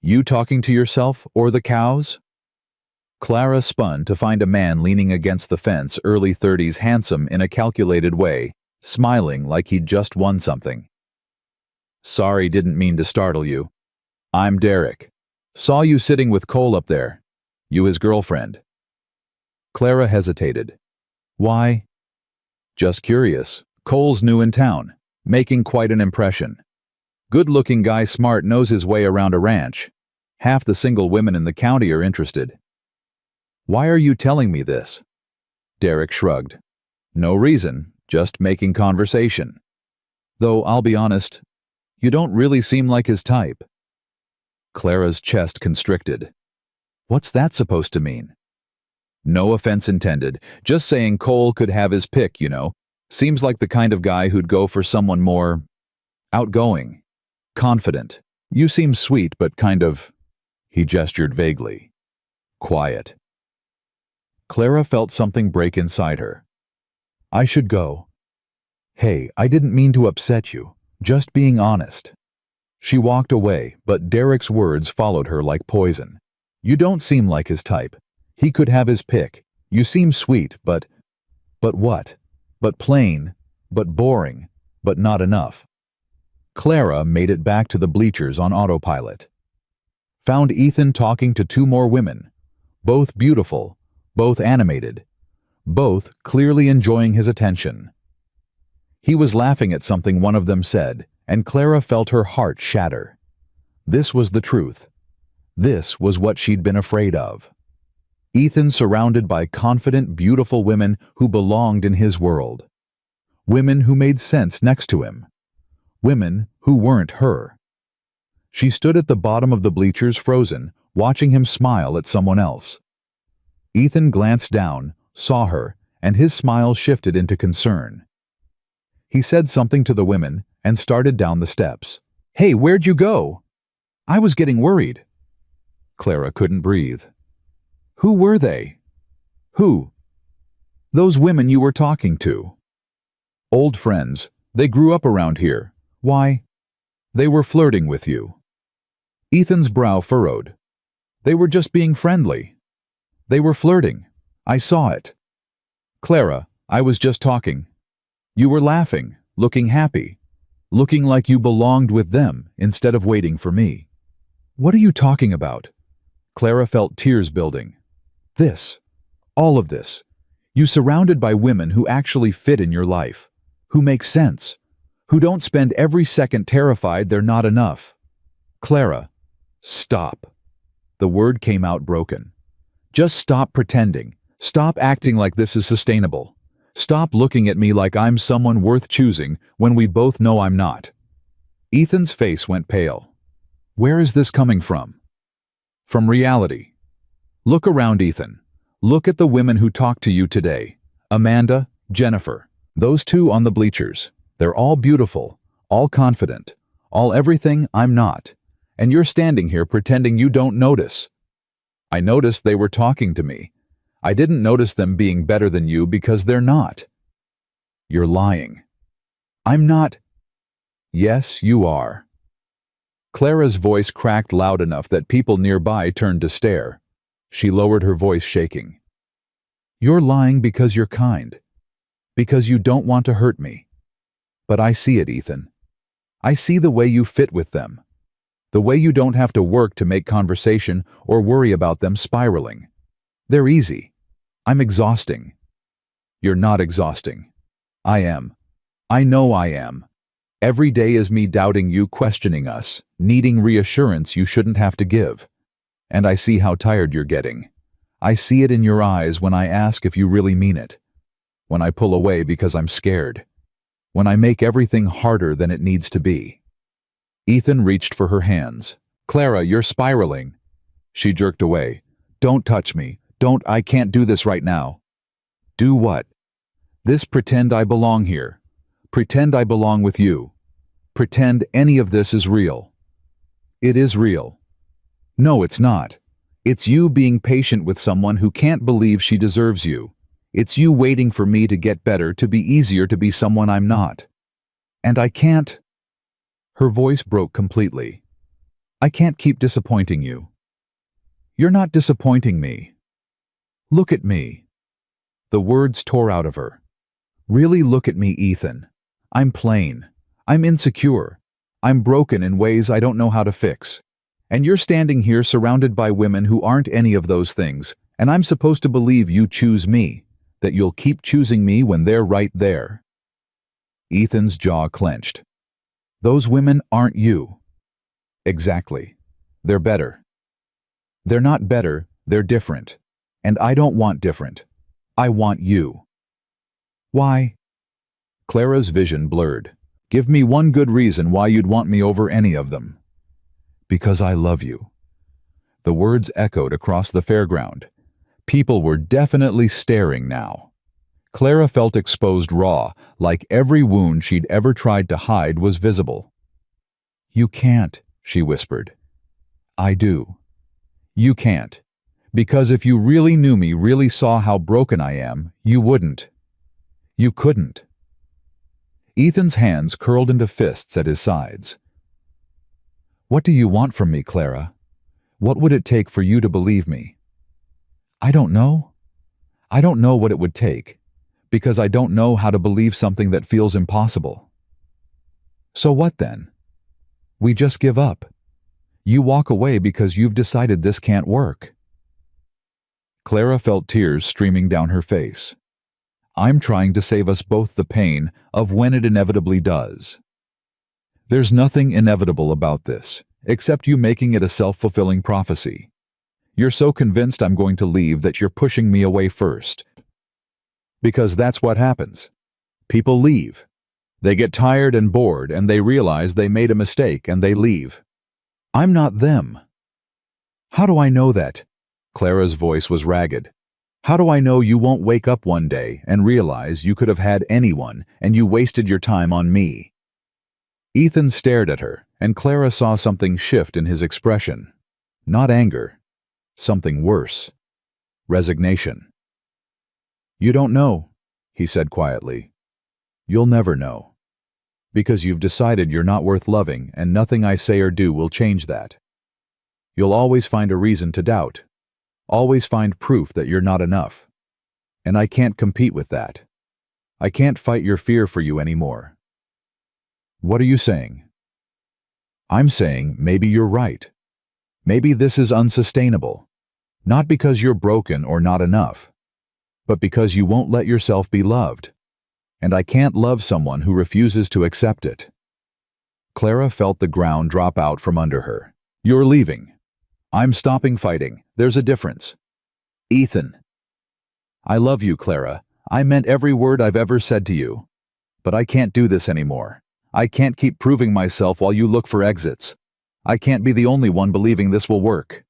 You talking to yourself or the cows? Clara spun to find a man leaning against the fence, early 30s, handsome in a calculated way, smiling like he'd just won something. Sorry, didn't mean to startle you. I'm Derek. Saw you sitting with Cole up there. You his girlfriend. Clara hesitated. Why? Just curious. Cole's new in town, making quite an impression. Good-looking guy, smart, knows his way around a ranch. Half the single women in the county are interested. Why are you telling me this? Derek shrugged. No reason, just making conversation. Though I'll be honest, you don't really seem like his type. Clara's chest constricted. What's that supposed to mean? No offense intended, just saying Cole could have his pick, you know. Seems like the kind of guy who'd go for someone more outgoing, confident. You seem sweet, but kind of, he gestured vaguely, quiet. Clara felt something break inside her. I should go. Hey, I didn't mean to upset you, just being honest. She walked away, but Derek's words followed her like poison. You don't seem like his type. He could have his pick. You seem sweet, but what? But plain, but boring, but not enough. Clara made it back to the bleachers on autopilot. Found Ethan talking to two more women, both beautiful, both animated, both clearly enjoying his attention. He was laughing at something one of them said, and Clara felt her heart shatter. This was the truth. This was what she'd been afraid of. Ethan surrounded by confident, beautiful women who belonged in his world. Women who made sense next to him. Women who weren't her. She stood at the bottom of the bleachers, frozen, watching him smile at someone else. Ethan glanced down, saw her, and his smile shifted into concern. He said something to the women and started down the steps. Hey, where'd you go? I was getting worried. Clara couldn't breathe. Who were they? Who? Those women you were talking to. Old friends. They grew up around here. Why? They were flirting with you. Ethan's brow furrowed. They were just being friendly. They were flirting. I saw it. Clara, I was just talking. You were laughing, looking happy, looking like you belonged with them instead of waiting for me. What are you talking about? Clara felt tears building. This. All of this. You surrounded by women who actually fit in your life, who make sense, who don't spend every second terrified they're not enough. Clara, stop. The word came out broken. Just stop pretending. Stop acting like this is sustainable. Stop looking at me like I'm someone worth choosing when we both know I'm not. Ethan's face went pale. Where is this coming from? From reality. Look around, Ethan. Look at the women who talked to you today. Amanda, Jennifer. Those two on the bleachers. They're all beautiful, all confident, all everything I'm not. And you're standing here pretending you don't notice. I noticed they were talking to me. I didn't notice them being better than you because they're not. You're lying. I'm not. Yes, you are. Clara's voice cracked loud enough that people nearby turned to stare. She lowered her voice, shaking. You're lying because you're kind. Because you don't want to hurt me. But I see it, Ethan. I see the way you fit with them. The way you don't have to work to make conversation or worry about them spiraling. They're easy. I'm exhausting. You're not exhausting. I am. I know I am. Every day is me doubting you, questioning us, needing reassurance you shouldn't have to give. And I see how tired you're getting. I see it in your eyes when I ask if you really mean it. When I pull away because I'm scared. When I make everything harder than it needs to be. Ethan reached for her hands. Clara, you're spiraling. She jerked away. Don't touch me. I can't do this right now. Do what? This pretend I belong here. Pretend I belong with you. Pretend any of this is real. It is real. No, it's not. It's you being patient with someone who can't believe she deserves you. It's you waiting for me to get better, to be easier to be someone I'm not. And I can't. Her voice broke completely. I can't keep disappointing you. You're not disappointing me. Look at me. The words tore out of her. Really look at me, Ethan. I'm plain. I'm insecure. I'm broken in ways I don't know how to fix. And you're standing here surrounded by women who aren't any of those things, and I'm supposed to believe you choose me, that you'll keep choosing me when they're right there. Ethan's jaw clenched. Those women aren't you. Exactly. They're better. They're not better, they're different. And I don't want different. I want you. Why? Clara's vision blurred. Give me one good reason why you'd want me over any of them. Because I love you. The words echoed across the fairground. People were definitely staring now. Clara felt exposed raw, like every wound she'd ever tried to hide was visible. You can't, she whispered. I do. You can't. Because if you really knew me, really saw how broken I am, you wouldn't. You couldn't. Ethan's hands curled into fists at his sides. What do you want from me, Clara? What would it take for you to believe me? I don't know. I don't know what it would take, because I don't know how to believe something that feels impossible. So what then? We just give up. You walk away because you've decided this can't work. Clara felt tears streaming down her face. I'm trying to save us both the pain of when it inevitably does. There's nothing inevitable about this, except you making it a self-fulfilling prophecy. You're so convinced I'm going to leave that you're pushing me away first. Because that's what happens. People leave. They get tired and bored and they realize they made a mistake and they leave. I'm not them. How do I know that? Clara's voice was ragged. How do I know you won't wake up one day and realize you could have had anyone and you wasted your time on me? Ethan stared at her, and Clara saw something shift in his expression. Not anger. Something worse. Resignation. You don't know, he said quietly. You'll never know. Because you've decided you're not worth loving, and nothing I say or do will change that. You'll always find a reason to doubt. Always find proof that you're not enough. And I can't compete with that. I can't fight your fear for you anymore. What are you saying? I'm saying maybe you're right. Maybe this is unsustainable. Not because you're broken or not enough, but because you won't let yourself be loved. And I can't love someone who refuses to accept it. Clara felt the ground drop out from under her. You're leaving. I'm stopping fighting. There's a difference. Ethan. I love you, Clara. I meant every word I've ever said to you. But I can't do this anymore. I can't keep proving myself while you look for exits. I can't be the only one believing this will work."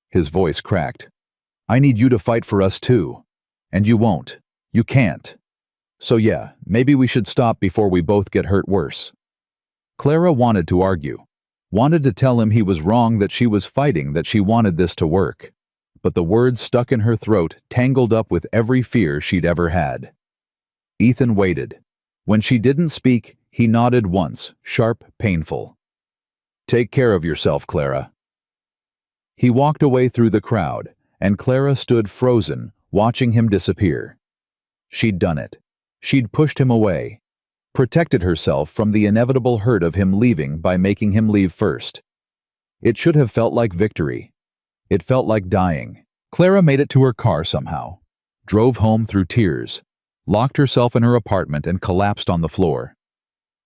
His voice cracked. "I need you to fight for us too. And you won't. You can't. So yeah, maybe we should stop before we both get hurt worse." Clara wanted to argue, wanted to tell him he was wrong, that she was fighting, that she wanted this to work. But the words stuck in her throat, tangled up with every fear she'd ever had. Ethan waited. When she didn't speak, he nodded once, sharp, painful. "Take care of yourself, Clara." He walked away through the crowd, and Clara stood frozen, watching him disappear. She'd done it. She'd pushed him away, protected herself from the inevitable hurt of him leaving by making him leave first. It should have felt like victory. It felt like dying. Clara made it to her car somehow, drove home through tears, locked herself in her apartment and collapsed on the floor.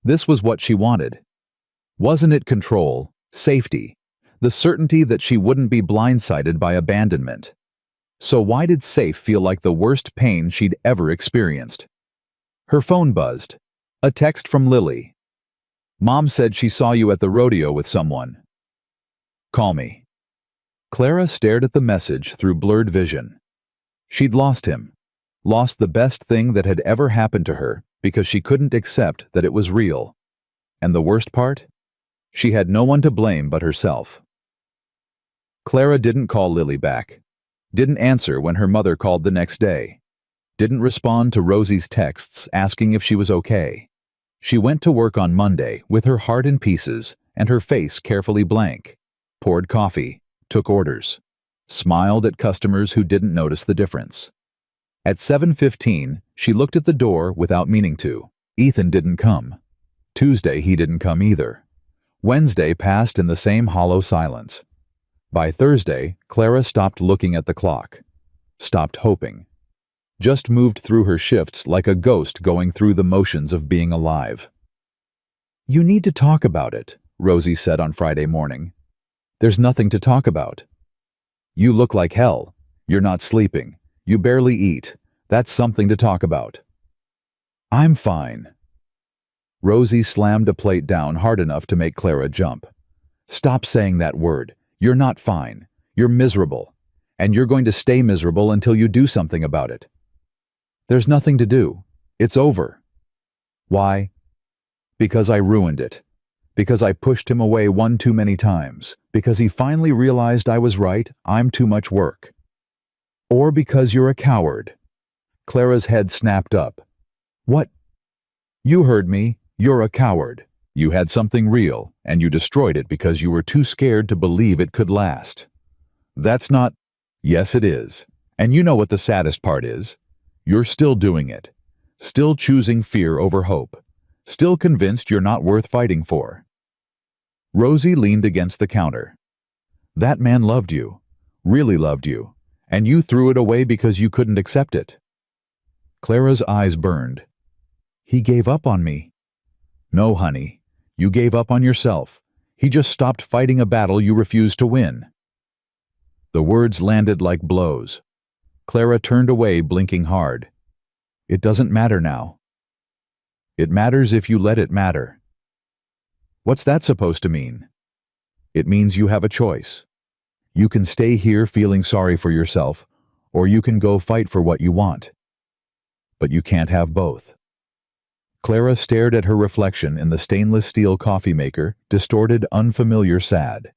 This was what she wanted. Wasn't it control, safety, the certainty that she wouldn't be blindsided by abandonment? So why did safe feel like the worst pain she'd ever experienced? Her phone buzzed. A text from Lily. "Mom said she saw you at the rodeo with someone. Call me." Clara stared at the message through blurred vision. She'd lost him. Lost the best thing that had ever happened to her because she couldn't accept that it was real. And the worst part? She had no one to blame but herself. Clara didn't call Lily back. Didn't answer when her mother called the next day. Didn't respond to Rosie's texts asking if she was okay. She went to work on Monday with her heart in pieces and her face carefully blank. Poured coffee, took orders, smiled at customers who didn't notice the difference. At 7:15, she looked at the door without meaning to. Ethan didn't come. Tuesday he didn't come either. Wednesday passed in the same hollow silence. By Thursday, Clara stopped looking at the clock. Stopped hoping. Just moved through her shifts like a ghost going through the motions of being alive. "You need to talk about it," Rosie said on Friday morning. "There's nothing to talk about. You look like hell. You're not sleeping. You barely eat. That's something to talk about." "I'm fine." Rosie slammed a plate down hard enough to make Clara jump. "Stop saying that word. You're not fine. You're miserable. And you're going to stay miserable until you do something about it." "There's nothing to do. It's over." "Why?" "Because I ruined it. Because I pushed him away one too many times. Because he finally realized I was right, I'm too much work. Or because you're a coward." Clara's head snapped up. "What?" "You heard me. You're a coward. You had something real, and you destroyed it because you were too scared to believe it could last." "That's not—" "Yes, it is. And you know what the saddest part is? You're still doing it. Still choosing fear over hope. Still convinced you're not worth fighting for." Rosie leaned against the counter. "That man loved you. Really loved you. And you threw it away because you couldn't accept it." Clara's eyes burned. "He gave up on me." "No, honey. You gave up on yourself. He just stopped fighting a battle you refused to win." The words landed like blows. Clara turned away, blinking hard. "It doesn't matter now." "It matters if you let it matter." "What's that supposed to mean?" "It means you have a choice. You can stay here feeling sorry for yourself, or you can go fight for what you want. But you can't have both." Clara stared at her reflection in the stainless steel coffee maker, distorted, unfamiliar, sad.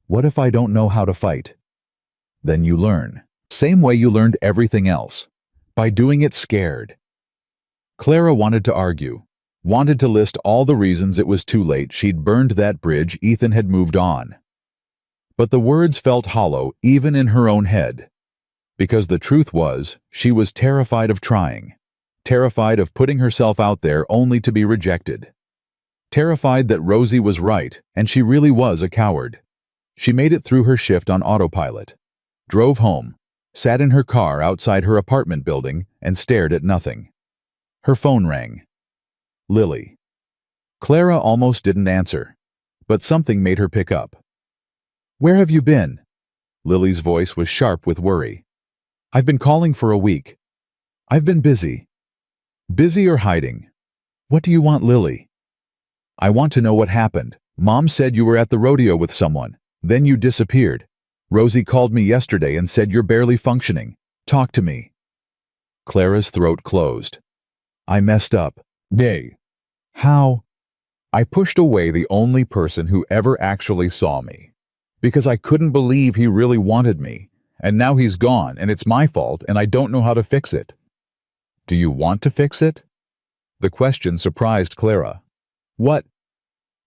"What if I don't know how to fight?" "Then you learn. Same way you learned everything else. By doing it scared." Clara wanted to argue, wanted to list all the reasons it was too late, she'd burned that bridge, Ethan had moved on. But the words felt hollow even in her own head. Because the truth was, she was terrified of trying. Terrified of putting herself out there only to be rejected. Terrified that Rosie was right and she really was a coward. She made it through her shift on autopilot. Drove home, sat in her car outside her apartment building and stared at nothing. Her phone rang. Lily. Clara almost didn't answer, but something made her pick up. "Where have you been?" Lily's voice was sharp with worry. "I've been calling for a week." I've been busy. Busy or hiding? What do you want, Lily? I want to know what happened. Mom said you were at the rodeo with someone. Then you disappeared. Rosie called me yesterday and said you're barely functioning. Talk to me. Clara's throat closed. I messed up. Nay. How? I pushed away the only person who ever actually saw me. Because I couldn't believe he really wanted me. And now he's gone, and it's my fault, and I don't know how to fix it. Do you want to fix it? The question surprised Clara. What?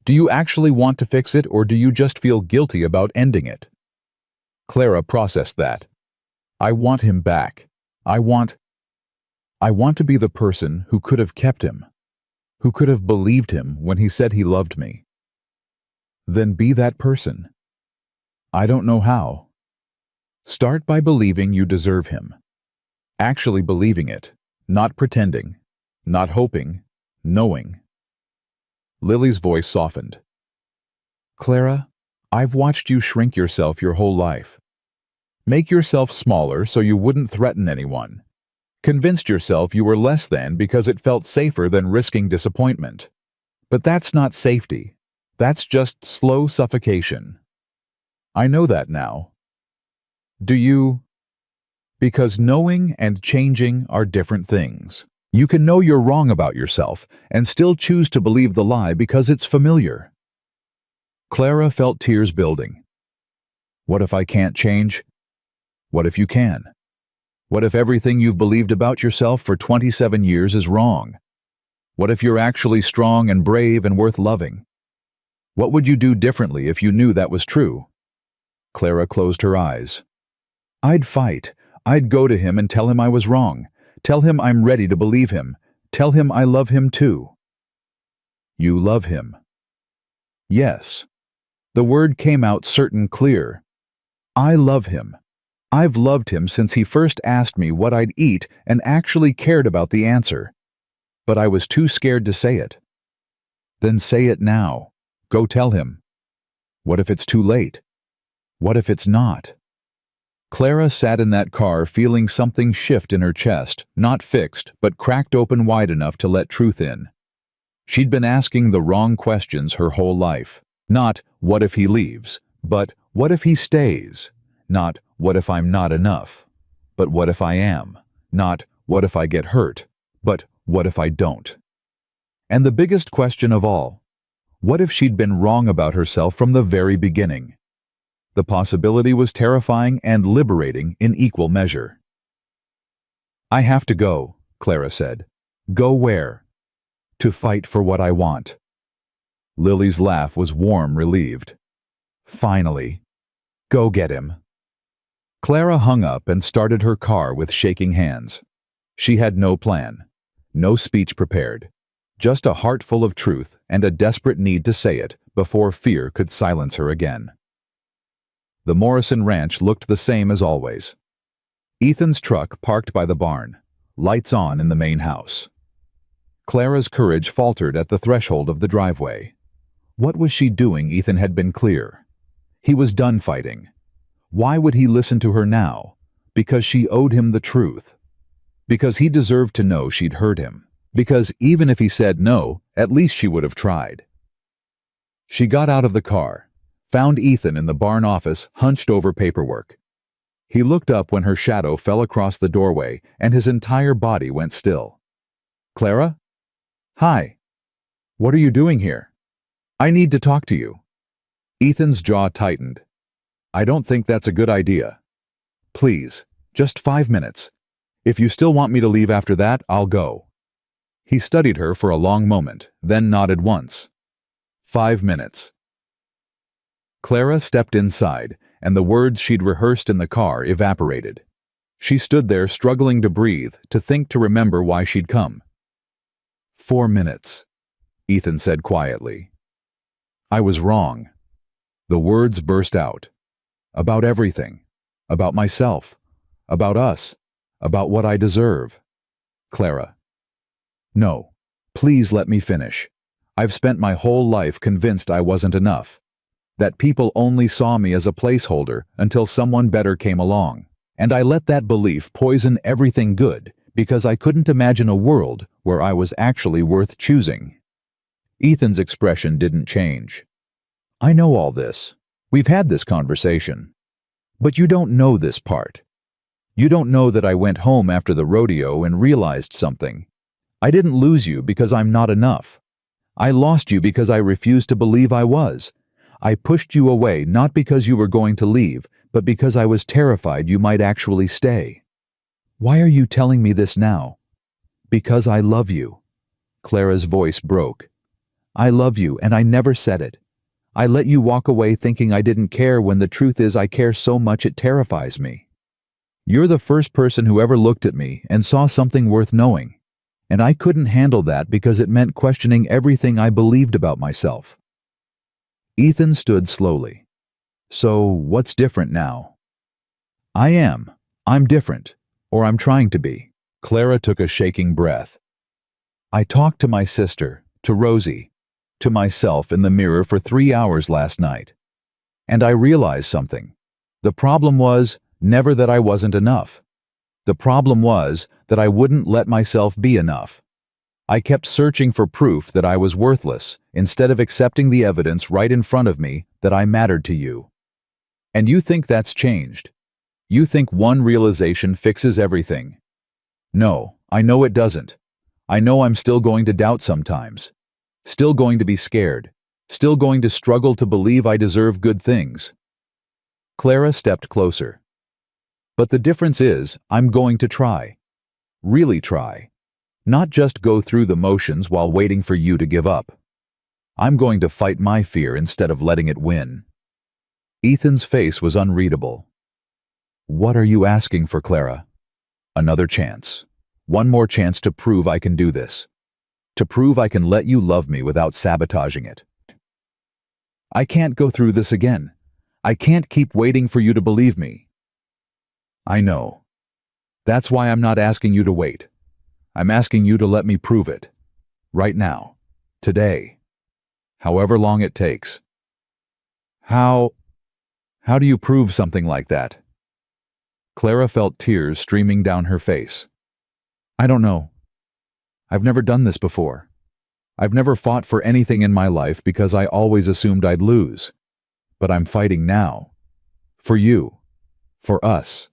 Do you actually want to fix it, or do you just feel guilty about ending it? Clara processed that. I want him back. I want to be the person who could have kept him, who could have believed him when he said he loved me. Then be that person. I don't know how. Start by believing you deserve him. Actually believing it, not pretending, not hoping, knowing. Lily's voice softened. Clara, I've watched you shrink yourself your whole life. Make yourself smaller so you wouldn't threaten anyone. Convinced yourself you were less than because it felt safer than risking disappointment. But that's not safety. That's just slow suffocation. I know that now. Do you? Because knowing and changing are different things. You can know you're wrong about yourself and still choose to believe the lie because it's familiar. Clara felt tears building. What if I can't change? What if you can? What if everything you've believed about yourself for 27 years is wrong? What if you're actually strong and brave and worth loving? What would you do differently if you knew that was true? Clara closed her eyes. I'd fight. I'd go to him and tell him I was wrong. Tell him I'm ready to believe him. Tell him I love him too. You love him. Yes. The word came out certain clear. I love him. I've loved him since he first asked me what I'd eat and actually cared about the answer. But I was too scared to say it. Then say it now. Go tell him. What if it's too late? What if it's not? Clara sat in that car feeling something shift in her chest, not fixed, but cracked open wide enough to let truth in. She'd been asking the wrong questions her whole life. Not, what if he leaves? But, what if he stays? Not, what if I'm not enough? But what if I am? Not, what if I get hurt? But, what if I don't? And the biggest question of all, what if she'd been wrong about herself from the very beginning? The possibility was terrifying and liberating in equal measure. I have to go, Clara said. Go where? To fight for what I want. Lily's laugh was warm, relieved. Finally. Go get him. Clara hung up and started her car with shaking hands. She had no plan, no speech prepared, just a heart full of truth and a desperate need to say it before fear could silence her again. The Morrison ranch looked the same as always. Ethan's truck parked by the barn, lights on in the main house. Clara's courage faltered at the threshold of the driveway. What was she doing? Ethan had been clear. He was done fighting. Why would he listen to her now? Because she owed him the truth. Because he deserved to know she'd hurt him. Because even if he said no, at least she would have tried. She got out of the car, found Ethan in the barn office, hunched over paperwork. He looked up when her shadow fell across the doorway and his entire body went still. Clara? Hi. What are you doing here? I need to talk to you. Ethan's jaw tightened. I don't think that's a good idea. Please, just 5 minutes. If you still want me to leave after that, I'll go. He studied her for a long moment, then nodded once. 5 minutes. Clara stepped inside, and the words she'd rehearsed in the car evaporated. She stood there struggling to breathe, to think, to remember why she'd come. 4 minutes, Ethan said quietly. I was wrong. The words burst out. About everything. About myself. About us. About what I deserve. Clara. No. Please let me finish. I've spent my whole life convinced I wasn't enough. That people only saw me as a placeholder until someone better came along. And I let that belief poison everything good Because I couldn't imagine a world where I was actually worth choosing. Ethan's expression didn't change. I know all this. We've had this conversation. But you don't know this part. You don't know that I went home after the rodeo and realized something. I didn't lose you because I'm not enough. I lost you because I refused to believe I was. I pushed you away not because you were going to leave, but because I was terrified you might actually stay. Why are you telling me this now? Because I love you. Clara's voice broke. I love you, and I never said it. I let you walk away thinking I didn't care when the truth is I care so much it terrifies me. You're the first person who ever looked at me and saw something worth knowing. And I couldn't handle that because it meant questioning everything I believed about myself. Ethan stood slowly. So, what's different now? I'm different, or I'm trying to be. Clara took a shaking breath. I talked to my sister, to Rosie, to myself in the mirror for 3 hours last night. And I realized something. The problem was never that I wasn't enough. The problem was that I wouldn't let myself be enough. I kept searching for proof that I was worthless, instead of accepting the evidence right in front of me that I mattered to you. And you think that's changed. You think one realization fixes everything. No, I know it doesn't. I know I'm still going to doubt sometimes. Still going to be scared. Still going to struggle to believe I deserve good things. Clara stepped closer. But the difference is, I'm going to try. Really try. Not just go through the motions while waiting for you to give up. I'm going to fight my fear instead of letting it win. Ethan's face was unreadable. What are you asking for, Clara? Another chance. One more chance to prove I can do this. To prove I can let you love me without sabotaging it. I can't go through this again. I can't keep waiting for you to believe me. I know. That's why I'm not asking you to wait. I'm asking you to let me prove it. Right now. Today. However long it takes. How do you prove something like that? Clara felt tears streaming down her face. I don't know. I've never done this before. I've never fought for anything in my life because I always assumed I'd lose. But I'm fighting now. For you. For us.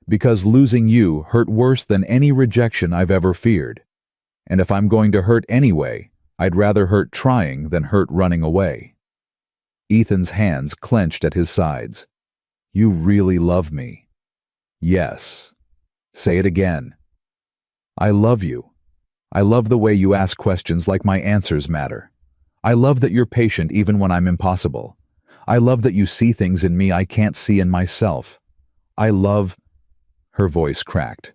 Because losing you hurt worse than any rejection I've ever feared. And if I'm going to hurt anyway, I'd rather hurt trying than hurt running away. Ethan's hands clenched at his sides. You really love me. Yes. Say it again. I love you. I love the way you ask questions like my answers matter. I love that you're patient even when I'm impossible. I love that you see things in me I can't see in myself. I love... Her voice cracked.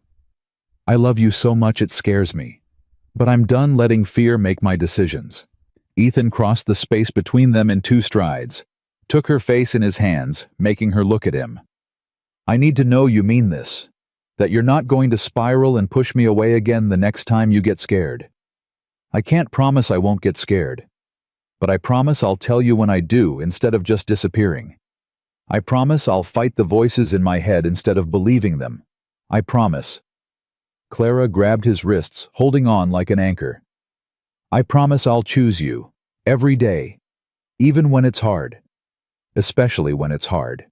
I love you so much it scares me. But I'm done letting fear make my decisions. Ethan crossed the space between them in 2 strides, took her face in his hands, making her look at him. I need to know you mean this. That you're not going to spiral and push me away again the next time you get scared. I can't promise I won't get scared. But I promise I'll tell you when I do instead of just disappearing. I promise I'll fight the voices in my head instead of believing them. I promise. Clara grabbed his wrists, holding on like an anchor. I promise I'll choose you, every day, even when it's hard. Especially when it's hard.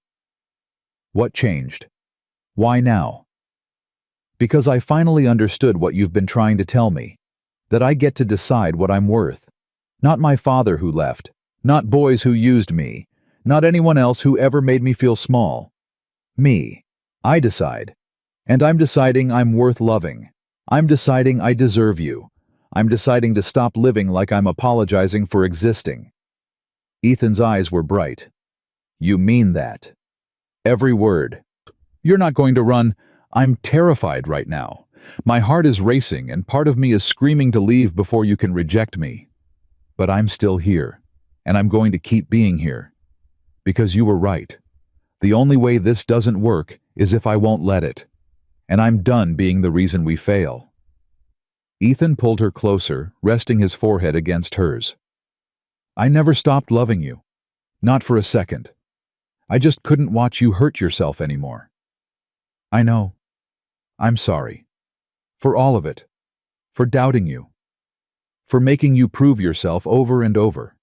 What changed? Why now? Because I finally understood what you've been trying to tell me. That I get to decide what I'm worth. Not my father who left. Not boys who used me. Not anyone else who ever made me feel small. Me. I decide. And I'm deciding I'm worth loving. I'm deciding I deserve you. I'm deciding to stop living like I'm apologizing for existing. Ethan's eyes were bright. You mean that? Every word. You're not going to run. I'm terrified right now. My heart is racing and part of me is screaming to leave before you can reject me. But I'm still here, and I'm going to keep being here. Because you were right. The only way this doesn't work is if I won't let it. And I'm done being the reason we fail. Ethan pulled her closer, resting his forehead against hers. I never stopped loving you. Not for a second. I just couldn't watch you hurt yourself anymore. I know. I'm sorry. For all of it. For doubting you. For making you prove yourself over and over.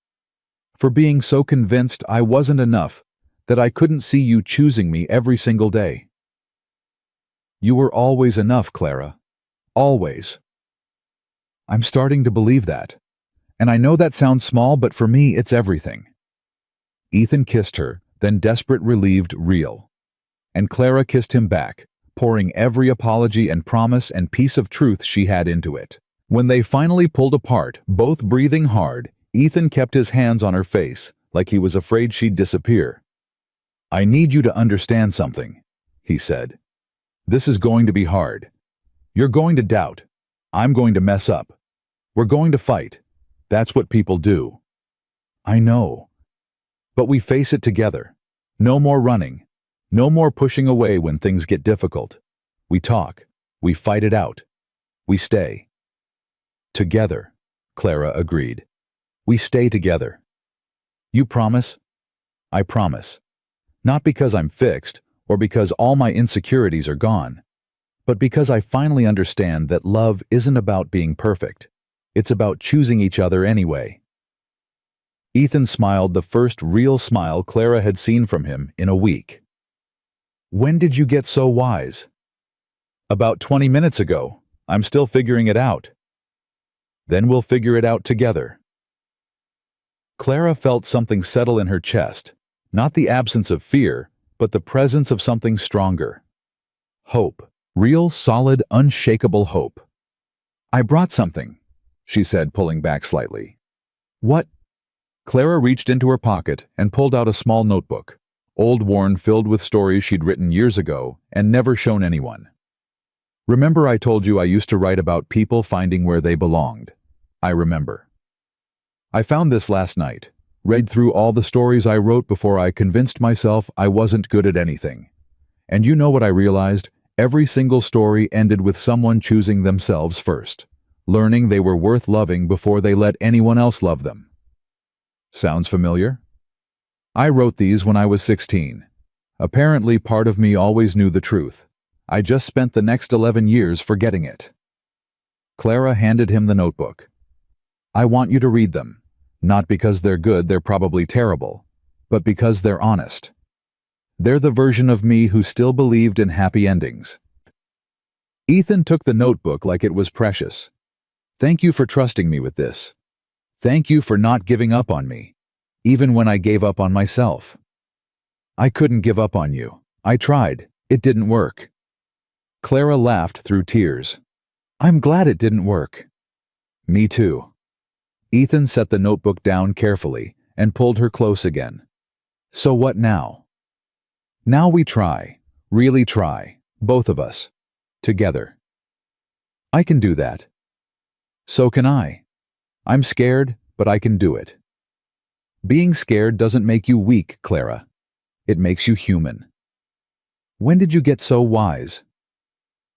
For being so convinced I wasn't enough that I couldn't see you choosing me every single day. You were always enough, Clara. Always. I'm starting to believe that. And I know that sounds small, but for me, it's everything. Ethan kissed her, then desperate, relieved, real. And Clara kissed him back, pouring every apology and promise and piece of truth she had into it. When they finally pulled apart, both breathing hard, Ethan kept his hands on her face, like he was afraid she'd disappear. I need you to understand something, he said. This is going to be hard. You're going to doubt. I'm going to mess up. We're going to fight. That's what people do. I know. But we face it together. No more running. No more pushing away when things get difficult. We talk. We fight it out. We stay. Together, Clara agreed. We stay together. You promise? I promise. Not because I'm fixed, or because all my insecurities are gone, but because I finally understand that love isn't about being perfect. It's about choosing each other anyway. Ethan smiled, the first real smile Clara had seen from him in a week. When did you get so wise? About 20 minutes ago. I'm still figuring it out. Then we'll figure it out together. Clara felt something settle in her chest, not the absence of fear, but the presence of something stronger. Hope. Real, solid, unshakable hope. I brought something, she said, pulling back slightly. What? Clara reached into her pocket and pulled out a small notebook, old worn, filled with stories she'd written years ago and never shown anyone. Remember I told you I used to write about people finding where they belonged? I remember. I found this last night, read through all the stories I wrote before I convinced myself I wasn't good at anything. And you know what I realized? Every single story ended with someone choosing themselves first, learning they were worth loving before they let anyone else love them. Sounds familiar? I wrote these when I was 16. Apparently, part of me always knew the truth. I just spent the next 11 years forgetting it. Clara handed him the notebook. I want you to read them, not because they're good, they're probably terrible, but because they're honest. They're the version of me who still believed in happy endings. Ethan took the notebook like it was precious. Thank you for trusting me with this. Thank you for not giving up on me, even when I gave up on myself. I couldn't give up on you. I tried. It didn't work. Clara laughed through tears. I'm glad it didn't work. Me too. Ethan set the notebook down carefully and pulled her close again. So what now? Now we try, really try, both of us, together. I can do that. So can I. I'm scared, but I can do it. Being scared doesn't make you weak, Clara. It makes you human. When did you get so wise?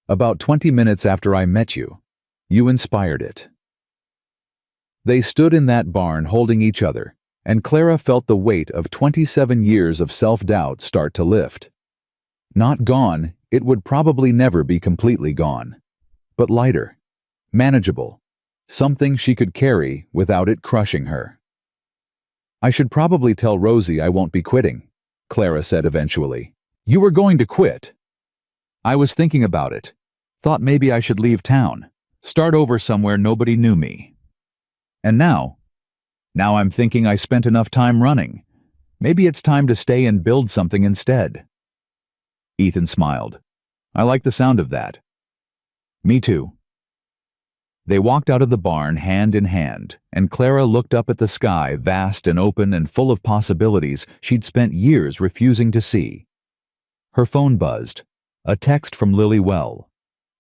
About 20 minutes after I met you. You inspired it. They stood in that barn holding each other, and Clara felt the weight of 27 years of self-doubt start to lift. Not gone, it would probably never be completely gone. But lighter, manageable, something she could carry without it crushing her. I should probably tell Rosie I won't be quitting, Clara said eventually. You were going to quit. I was thinking about it. Thought maybe I should leave town, start over somewhere nobody knew me. And now I'm thinking I spent enough time running. Maybe it's time to stay and build something instead. Ethan smiled. I like the sound of that. Me too. They walked out of the barn hand in hand, and Clara looked up at the sky, vast and open and full of possibilities she'd spent years refusing to see. Her phone buzzed. A text from Lily Well.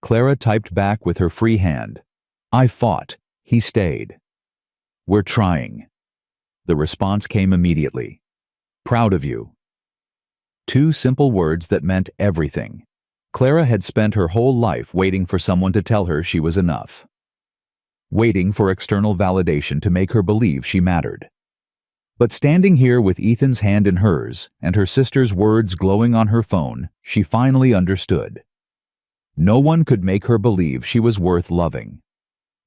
Clara typed back with her free hand. I fought. He stayed. We're trying. The response came immediately. Proud of you. Two simple words that meant everything. Clara had spent her whole life waiting for someone to tell her she was enough. Waiting for external validation to make her believe she mattered. But standing here with Ethan's hand in hers and her sister's words glowing on her phone, she finally understood. No one could make her believe she was worth loving.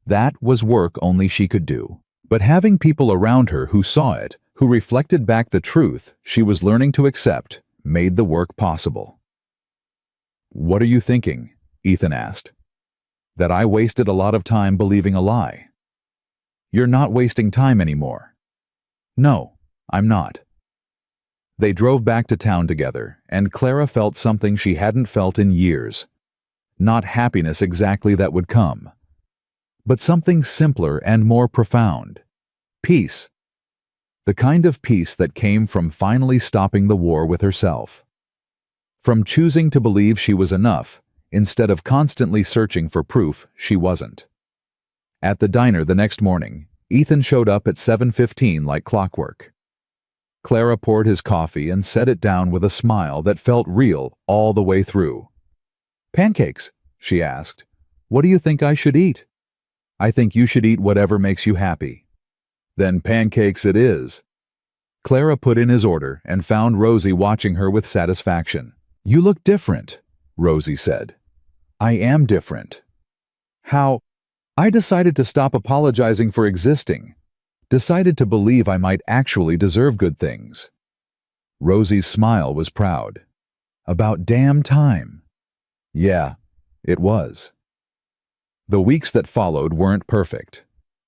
That was work only she could do. But having people around her who saw it, who reflected back the truth she was learning to accept, made the work possible. "What are you thinking?" Ethan asked. "That I wasted a lot of time believing a lie." "You're not wasting time anymore." "No, I'm not." They drove back to town together, and Clara felt something she hadn't felt in years. Not happiness exactly that would come, but something simpler and more profound. Peace. The kind of peace that came from finally stopping the war with herself. From choosing to believe she was enough, instead of constantly searching for proof she wasn't. At the diner the next morning, Ethan showed up at 7:15 like clockwork. Clara poured his coffee and set it down with a smile that felt real all the way through. "Pancakes," she asked. "What do you think I should eat?" "I think you should eat whatever makes you happy." "Then pancakes it is." Clara put in his order and found Rosie watching her with satisfaction. "You look different," Rosie said. "I am different." "How?" "I decided to stop apologizing for existing. Decided to believe I might actually deserve good things." Rosie's smile was proud. "About damn time." Yeah, it was. The weeks that followed weren't perfect.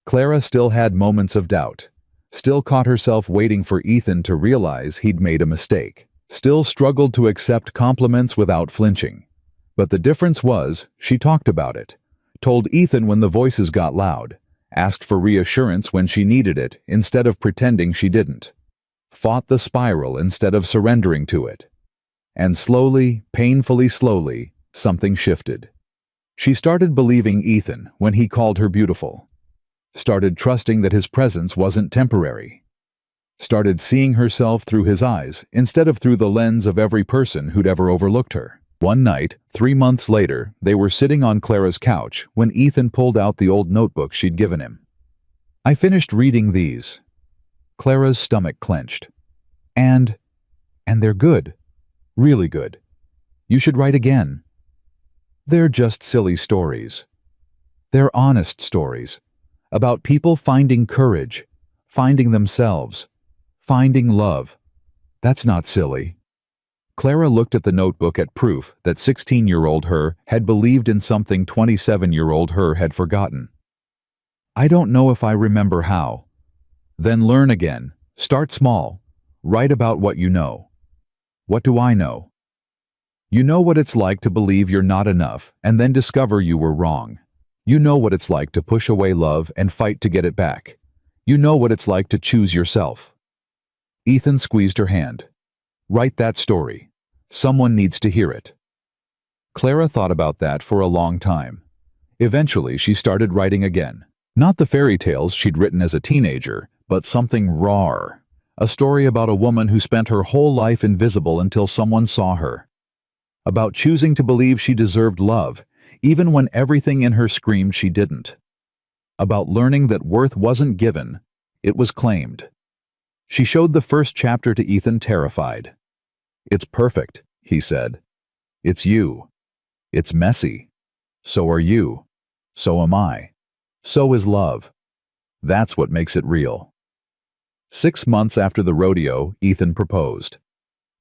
Clara still had moments of doubt, still caught herself waiting for Ethan to realize he'd made a mistake, still struggled to accept compliments without flinching. But the difference was, she talked about it, told Ethan when the voices got loud, asked for reassurance when she needed it instead of pretending she didn't, fought the spiral instead of surrendering to it. And slowly, painfully slowly, something shifted. She started believing Ethan when he called her beautiful. Started trusting that his presence wasn't temporary. Started seeing herself through his eyes instead of through the lens of every person who'd ever overlooked her. One night, 3 months later, they were sitting on Clara's couch when Ethan pulled out the old notebook she'd given him. "I finished reading these." Clara's stomach clenched. And they're good. Really good. You should write again." "They're just silly stories." "They're honest stories. About people finding courage, finding themselves, finding love. That's not silly." Clara looked at the notebook at proof that 16-year-old her had believed in something 27-year-old her had forgotten. "I don't know if I remember how." "Then learn again. Start small. Write about what you know." "What do I know?" "You know what it's like to believe you're not enough and then discover you were wrong. You know what it's like to push away love and fight to get it back. You know what it's like to choose yourself." Ethan squeezed her hand. "Write that story. Someone needs to hear it." Clara thought about that for a long time. Eventually, she started writing again. Not the fairy tales she'd written as a teenager, but something raw. A story about a woman who spent her whole life invisible until someone saw her. About choosing to believe she deserved love, even when everything in her screamed she didn't. About learning that worth wasn't given, it was claimed. She showed the first chapter to Ethan terrified. "It's perfect," he said. "It's you. It's messy. So are you. So am I. So is love. That's what makes it real." 6 months after the rodeo, Ethan proposed.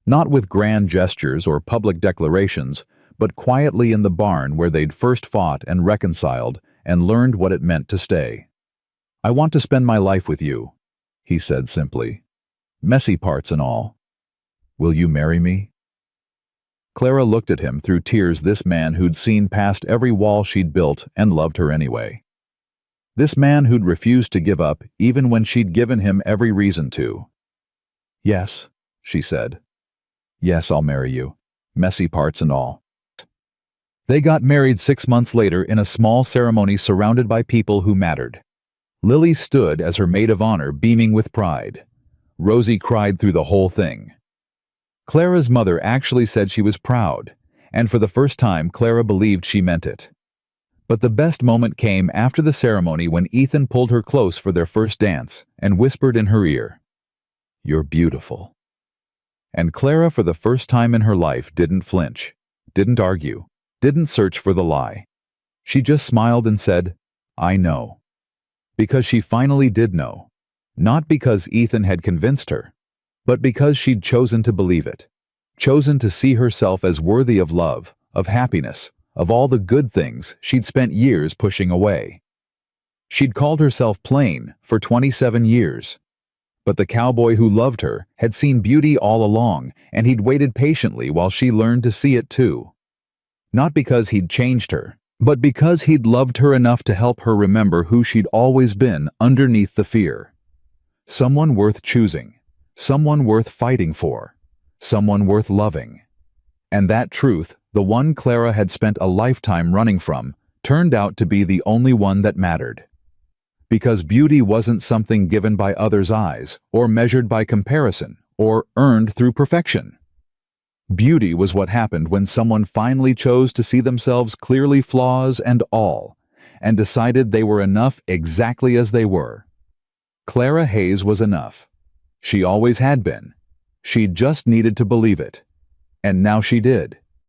Not with grand gestures or public declarations, but quietly in the barn where they'd first fought and reconciled and learned what it meant to stay. "I want to spend my life with you," he said simply. "Messy parts and all. Will you marry me?" Clara looked at him through tears, this man who'd seen past every wall she'd built and loved her anyway. This man who'd refused to give up even when she'd given him every reason to. "Yes," she said. "Yes, I'll marry you. Messy parts and all." They got married 6 months later in a small ceremony surrounded by people who mattered. Lily stood as her maid of honor, beaming with pride. Rosie cried through the whole thing. Clara's mother actually said she was proud, and for the first time Clara believed she meant it. But the best moment came after the ceremony when Ethan pulled her close for their first dance and whispered in her ear, "You're beautiful." And Clara, for the first time in her life, didn't flinch, didn't argue, didn't search for the lie. She just smiled and said, "I know." Because she finally did know. Not because Ethan had convinced her, but because she'd chosen to believe it. Chosen to see herself as worthy of love, of happiness, of all the good things she'd spent years pushing away. She'd called herself plain for 27 years. But the cowboy who loved her had seen beauty all along, and he'd waited patiently while she learned to see it too. Not because he'd changed her, but because he'd loved her enough to help her remember who she'd always been underneath the fear. Someone worth choosing, someone worth fighting for, someone worth loving. And that truth, the one Clara had spent a lifetime running from, turned out to be the only one that mattered. Because beauty wasn't something given by others' eyes, or measured by comparison, or earned through perfection. Beauty was what happened when someone finally chose to see themselves clearly, flaws and all, and decided they were enough exactly as they were. Clara Hayes was enough. She always had been. She just needed to believe it. And now she did.